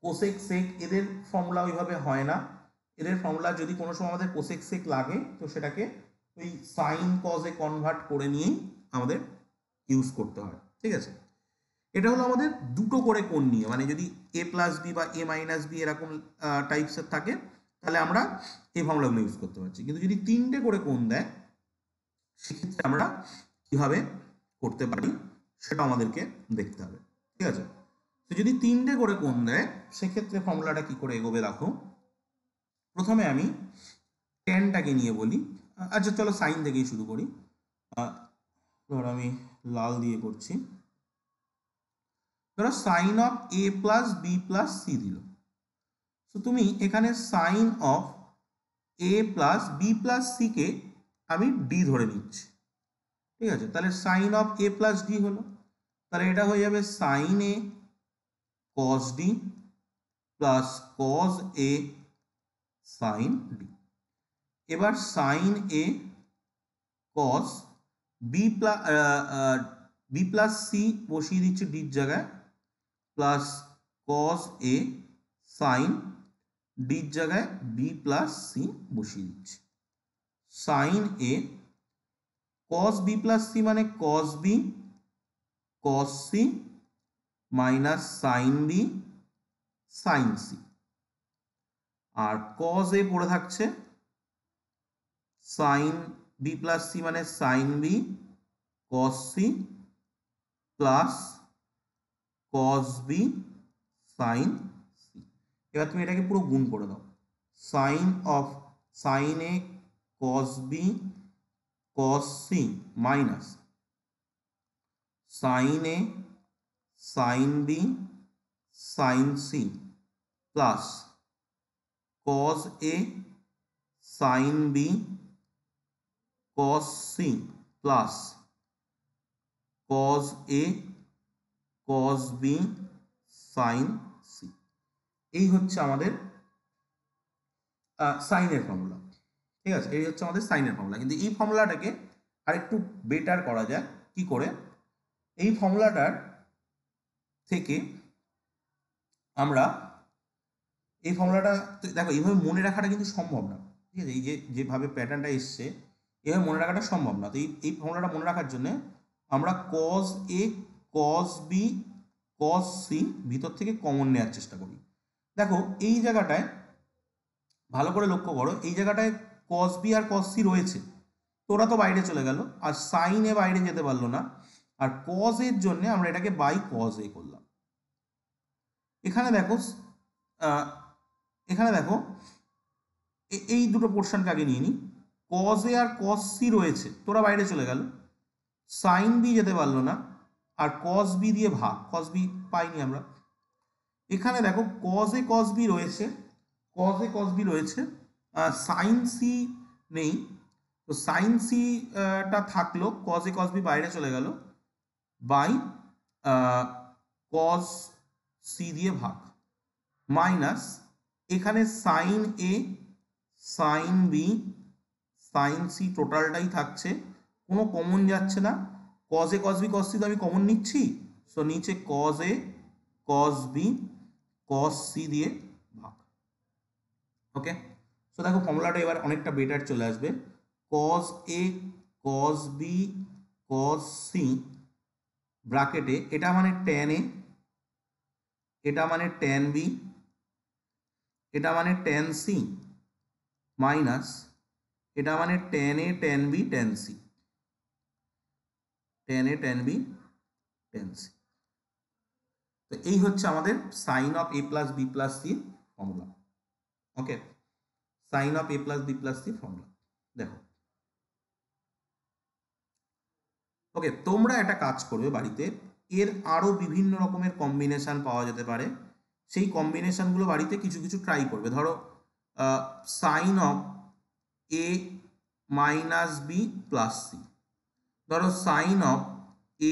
কোসেক সেক এদের ফর্মুলা ওইভাবে হয় না, এদের ফর্মুলা যদি কোনো সময় আমাদের কোসেক সেক লাগে তো সেটাকে ওই সাইন কজে কনভার্ট করে নিয়েই আমাদের ইউজ করতে হয়, ঠিক আছে। এটা হলো আমাদের দুটো করে কোণ নিয়ে, মানে যদি এ প্লাস বি বা এ মাইনাস বি এরকম টাইপসের থাকে তাহলে আমরা এই ফর্মুলাগুলো ইউজ করতে পারছি, কিন্তু যদি তিনটে করে কোণ দেয় সেক্ষেত্রে আমরা কিভাবে করতে পারি সেটা আমাদেরকে দেখতে হবে, ঠিক আছে। তো যদি তিনটে করে কোণ দেয় সেক্ষেত্রে ফর্মুলাটা কি করে এগোবে দেখো। প্রথমে আমি ট্যানটাকে নিয়ে বলি, আচ্ছা চলো সাইন থেকেই শুরু করি, ধরো আমি লাল দিয়ে করছি। ধরো sine of A plus B plus c দিল, তো তুমি এখানে sine of A plus B plus c কে আমি ডি ধরে নিচ্ছি, ঠিক আছে। তাহলে sine of A plus d হলো, তাহলে এটা হয়ে যাবে সাইন এ কস ডি প্লাস কস এ সাইন ডি। এবার সাইন এ কস বি প্লাস সি বসিয়ে দিচ্ছি ডির জায়গায়, প্লাস কস এ সাইন ডির জায়গায় বি প্লাস সি বসিয়ে দিচ্ছি। সাইন এ কস বি প্লাস সি মানে cos B cos C minus sine B sine C, আর কজ এ পড়ে থাকছে সাইন বি প্লাস সি মানে sine B cos C plus cos B sine C. এবার তুমি এটাকে পুরো গুণ করে দাও, sine of sine A cos B cos C minus sine A sign B sine C plus cos A sign B cos C plus cos A cos B sine C. এই হচ্ছে আমাদের সাইনের ফর্মুলা। ঠিক আছে, এই হচ্ছে আমাদের সাইনের ফর্মুলা। কিন্তু এই ফর্মুলাটাকে আরেকটু বেটার করা যায় কি করে? এই ফর্মুলাটার থেকে আমরা এই ফর্মুলাটা দেখো, এইভাবে মনে রাখাটা কিন্তু সম্ভব না। ঠিক আছে, এই যেভাবে প্যাটার্নটা এসছে এভাবে মনে রাখাটা সম্ভব না। তো এই ফর্মুলাটা মনে রাখার জন্য আমরা কস এ কস বি কস সি ভিতর থেকে কমন নেওয়ার চেষ্টা করি। দেখো এই জায়গাটায় ভালো করে লক্ষ্য করো, এই জায়গাটায় কস বি আর কস সি রয়েছে, তোরা তো বাইরে চলে গেল, আর সাইন এ বাইরে যেতে পারলো না, আর কস এর জন্য আমরা এটাকে বাই কস এ করলাম। এখানে দেখো এই দুটো পোর্শনকে আগে নিয়ে নিই। কস এ আর কস সি রয়েছে, তোরা বাইরে চলে গেল, সাইন বি যেতে পারলো না, আর কস বি দিয়ে ভাগ, কস বি পাইনি আমরা। এখানে দেখো কস এ কস বি রয়েছে, কস এ কস বি রয়েছে, সাইন সি নেই, তো সাইন সি টা থাকলো, কস এ কস বি বাইরে চলে গেল, বাই কস সি দিয়ে ভাগ, মাইনাস এখানে সাইন এ সাইন বি সাইন সি টোটালটাই থাকছে, কোনো কমন যাচ্ছে না, কস এ কস বি কস সি তো আমি কমন নিচ্ছি, সো নিচে কস এ কস বি কস সি দিয়ে ভাগ। ওকে, সো দেখো ফর্মুলাটা এবার অনেকটা বেটার চলে আসবে। কস এ কস বি কস সি ব্র্যাকেটে এটা মানে ট্যান এ, এটা মানে ট্যান বি, এটা মানে ট্যান সি, মাইনাস এটা মানে tan A tan B tan C, tan A tan B tan C. তো এই হচ্ছে আমাদের sine of A plus B plus C formula. Okay, sine of A plus B plus C formula দেখো। Okay, তোমরা একটা কাজ করবে বাড়িতে, এর আরও বিভিন্ন রকমের কম্বিনেশান পাওয়া যেতে পারে, সেই কম্বিনেশানগুলো বাড়িতে কিছু কিছু ট্রাই করবে। ধরো sine of A minus b plus c, ধরো sine of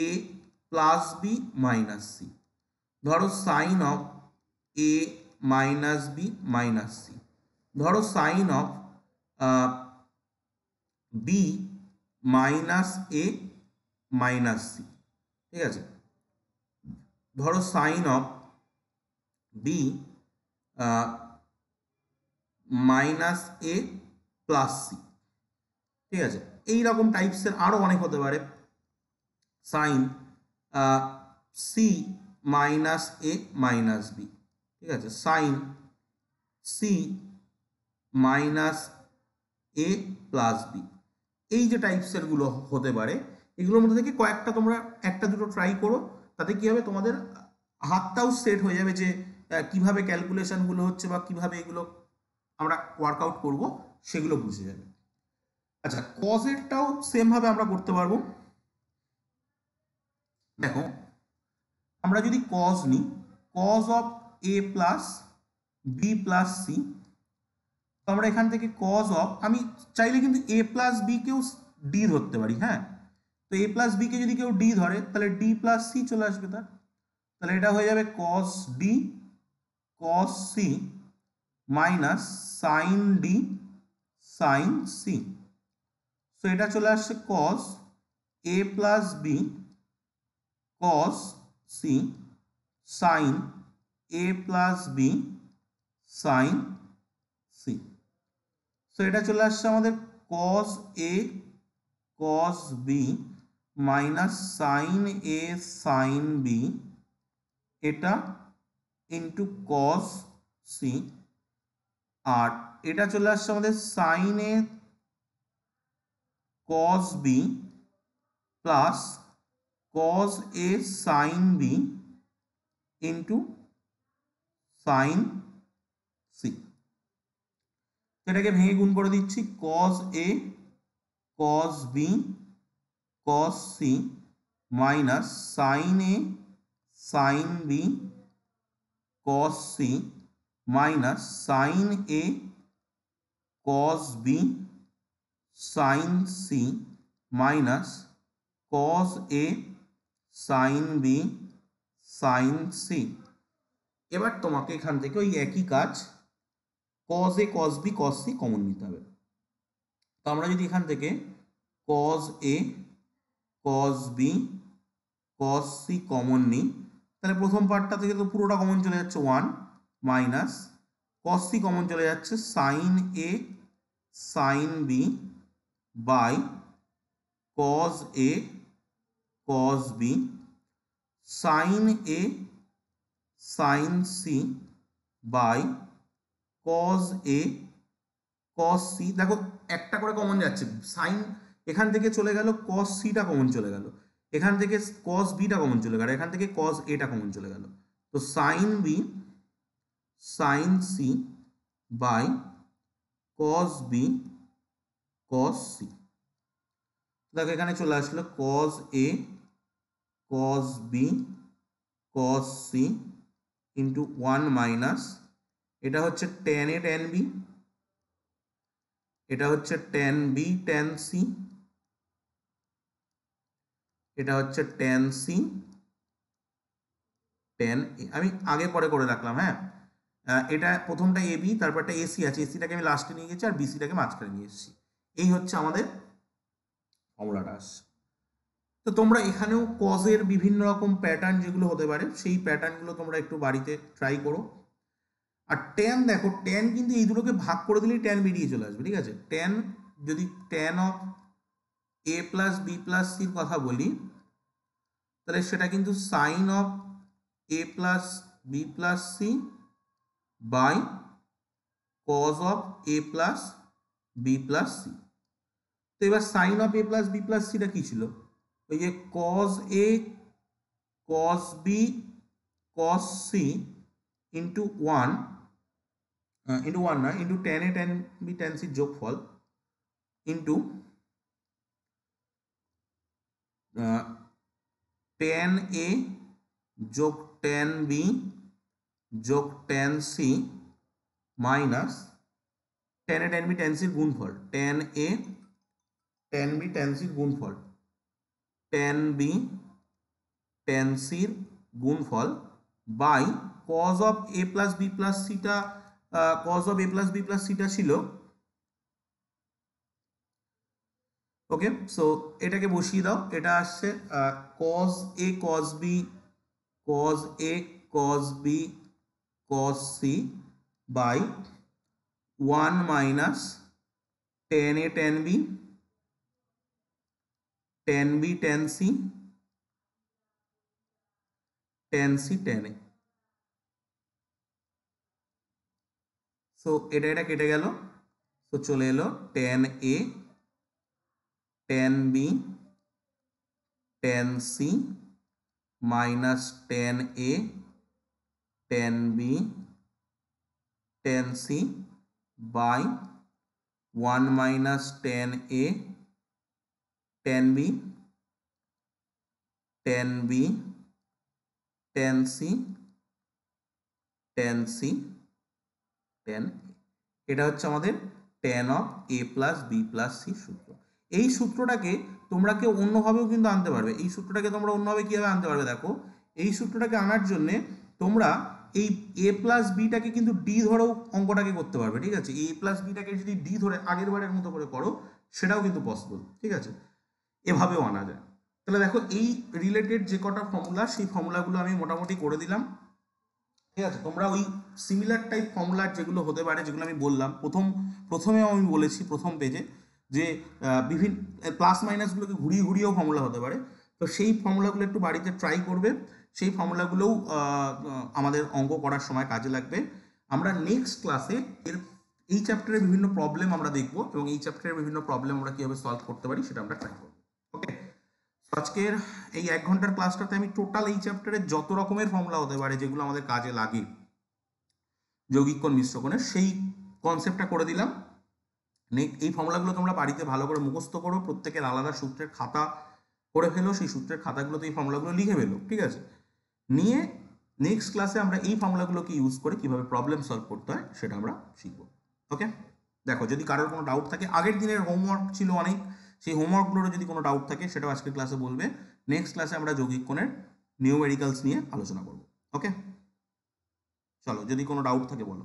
A plus B minus c, ধরো sine of A minus b minus c, ধরো sine of b minus a minus c. ঠিক আছে, ধরো sine of b minus a plus c. ঠিক আছে, এইরকম টাইপসের আরও অনেক হতে পারে, sine c minus a minus b. ঠিক আছে, sine c minus a plus B, এই যে টাইপসেরগুলো হতে পারে, এগুলোর মধ্যে থেকে কয়েকটা তোমরা একটা দুটো ট্রাই করো, তাতে কী হবে, তোমাদের হাতটাও সেট হয়ে যাবে যে কিভাবে ক্যালকুলেশনগুলো হচ্ছে বা কিভাবে এগুলো আমরা ওয়ার্কআউট করব সেগুলো বুঝে যাবে। আচ্ছা, কজেরটাও সেমভাবে আমরা করতে পারবো। দেখো আমরা যদি কজ নিই, cos of A plus B plus C, তো আমরা এখান থেকে কজ অফ, আমি চাইলে কিন্তু এ প্লাস বি কেও ডি ধরতে পারি। হ্যাঁ, তো এ প্লাস বি কে যদি কেউ ডি ধরে তাহলে ডি প্লাস সি চলে আসবে তার, তাহলে এটা হয়ে যাবে cos d cos C minus sine d sine c. So এটা চলে আসছে cos a plus b cos c sine A plus b sine c. So এটা চলে আসছে আমাদের কস এ কস বি মাইনাস সাইন এ সাইন বি এটা ইন্টু কস সি, আর এটা চলে আসছে আমাদের সাইন এ কস বি প্লাস কস এ সাইন বি ইন্টু সাইন সি। এটাকে ভেঙে গুণ করে দিচ্ছি, কস এ কস B cos C minus sine এ sign B cos C minus sine এ কস B sine c minus cos এ সাইন বি সাইন সি। এবার তোমাকে এখান থেকে ওই একই কাজ কস এ কস বি কস সি কমন নিতে হবে। তো আমরা যদি এখান থেকে কস এ কস বি কস সি কমন নিই, তাহলে প্রথম পার্টটা থেকে তো পুরোটা কমন চলে যাচ্ছে 1 মাইনাস কস সি কমন চলে যাচ্ছে sine A sign B by cos A cos B sine A sine C by cos A cos C. দেখো একটা করে কমন যাচ্ছে, সাইন এখান থেকে চলে গেল, কস সিটা কমন চলে গেল, এখান থেকে কস বিটা কমন চলে গেল, এখান থেকে কস এটা কমন চলে গেল। তো sine B sine C by cos B cos C. দেখো এখানে চলে আসলো কস এ কস B cos c into 1 minus এটা হচ্ছে টেন এ টেন বি, এটা হচ্ছে টেন বি টেন সি, এটা হচ্ছে টেন সি টেন এ। আমি আগে পরে করে রাখলাম, হ্যাঁ এটা প্রথমটা এ বি, তারপরটা এসি আছে, এসিটাকে আমি লাস্টে নিয়ে গেছি আর বিসিটাকে মাঝখানে নিয়ে এসেছি। এই হচ্ছে আমাদের ফর্মুলাটা আসছে। তো তোমরা এখানেও কজের বিভিন্ন রকম প্যাটার্ন যেগুলো হতে পারে সেই প্যাটার্নগুলো তোমরা একটু বাড়িতে ট্রাই করো। আর ট্যান দেখো, ট্যান কিন্তু এই দুটোকে ভাগ করে দিলেই ট্যান বেরিয়ে চলে আসবে, ঠিক আছে। ট্যান যদি tan of A plus B plus সির কথা বলি, তাহলে সেটা কিন্তু sine of A plus B plus c by cos of A plus B plus C. তো এবার sine of A plus B plus সিটা কি ছিল, ওই যে কজ এ cos b cos c into one না ইন্টু টেন এ টেন বি টেন সির যোগফল ইন্টু টেন এ যোগ টেন বি যোগ টেন সি মাইনাস টেন এ টেন বি টেন সির গুণফল, টেন এ টেন বি টেন সির গুণফল, টেন বি টেন সির গুণফল by cos of A plus B plus সিটা, cos of A plus B plus সিটা ছিল, ওকে। সো এটাকে বসিয়ে দাও, এটা আসছে cos A cos b cos A cos b cos c by 1 minus tan A tan B tan B tan C tan C tan a. So এটা কেটে গেল, তো চলে এলো tan A tan B tan C minus tan A tan B tan C by 1 minus tan A tan B tan B tan C tan C tan. এটা হচ্ছে আমাদের tan of A plus B plus C সূত্র। এই সূত্রটাকে তোমরা কেউ অন্যভাবেও কিন্তু আনতে পারবে। এই সূত্রটাকে তোমরা অন্যভাবে কীভাবে আনতে পারবে, দেখো এই সূত্রটাকে আনার জন্যে তোমরা এই এ প্লাস বিটাকে কিন্তু ডি ধরেও অঙ্কটাকে করতে পারবে, ঠিক আছে। এ প্লাস বিটাকে যদি ডি ধরে আগের বারের মতো করে করো সেটাও কিন্তু পসিবল, ঠিক আছে, এভাবেও আনা যায়। তাহলে দেখো এই রিলেটেড যে কটা ফর্মুলা সেই ফর্মুলাগুলো আমি মোটামুটি করে দিলাম, ঠিক আছে। তোমরা ওই সিমিলার টাইপ ফর্মুলার যেগুলো হতে পারে, যেগুলো আমি বললাম প্রথমেও আমি বলেছি প্রথম পেজে, যে বিভিন্ন প্লাস মাইনাসগুলোকে ঘুরিয়ে ঘুরিয়েও ফর্মুলা হতে পারে, তো সেই ফর্মুলাগুলো একটু বাড়িতে ট্রাই করবে সেই ফর্মুলাগুলোও আমাদের অঙ্ক করার সময় কাজে লাগবে। আমরা নেক্সট ক্লাসে এই চ্যাপ্টারের বিভিন্ন প্রবলেম আমরা দেখব এবং এই চ্যাপ্টারের বিভিন্ন প্রবলেম আমরা কীভাবে সলভ করতে পারি সেটা আমরা ট্রাই করব। ওকে, আজকের এই 1 ঘন্টার ক্লাসটাতে আমি টোটাল এই চ্যাপ্টারের যত রকমের ফর্মুলা হতে পারে যেগুলো আমাদের কাজে লাগে যৌগিক কোণ মিশ্র কোণের, সেই কনসেপ্টটা করে দিলাম। এই ফর্মুলাগুলো তোমরা বাড়িতে ভালো করে মুখস্থ করো, প্রত্যেকের আলাদা সূত্রের খাতা করে ফেলো, সেই সূত্রের খাতাগুলোতে এই ফর্মুলাগুলো লিখে ফেলো, ঠিক আছে? নিয়ে নেক্সট ক্লাসে আমরা এই ফর্মুলাগুলোকে ইউজ করে কীভাবে প্রবলেম সলভ করতে হয় সেটা আমরা শিখবো। ওকে, দেখো যদি কারোর কোনো ডাউট থাকে, আগের দিনের হোমওয়ার্ক ছিল অনেক, সেই হোমওয়ার্কগুলোরও যদি কোনো ডাউট থাকে সেটাও আজকের ক্লাসে বলবে। নেক্সট ক্লাসে আমরা যৌগিক কোণের নিউমেরিক্যালস নিয়ে আলোচনা করব। ওকে, চলো যদি কোনো ডাউট থাকে বলো।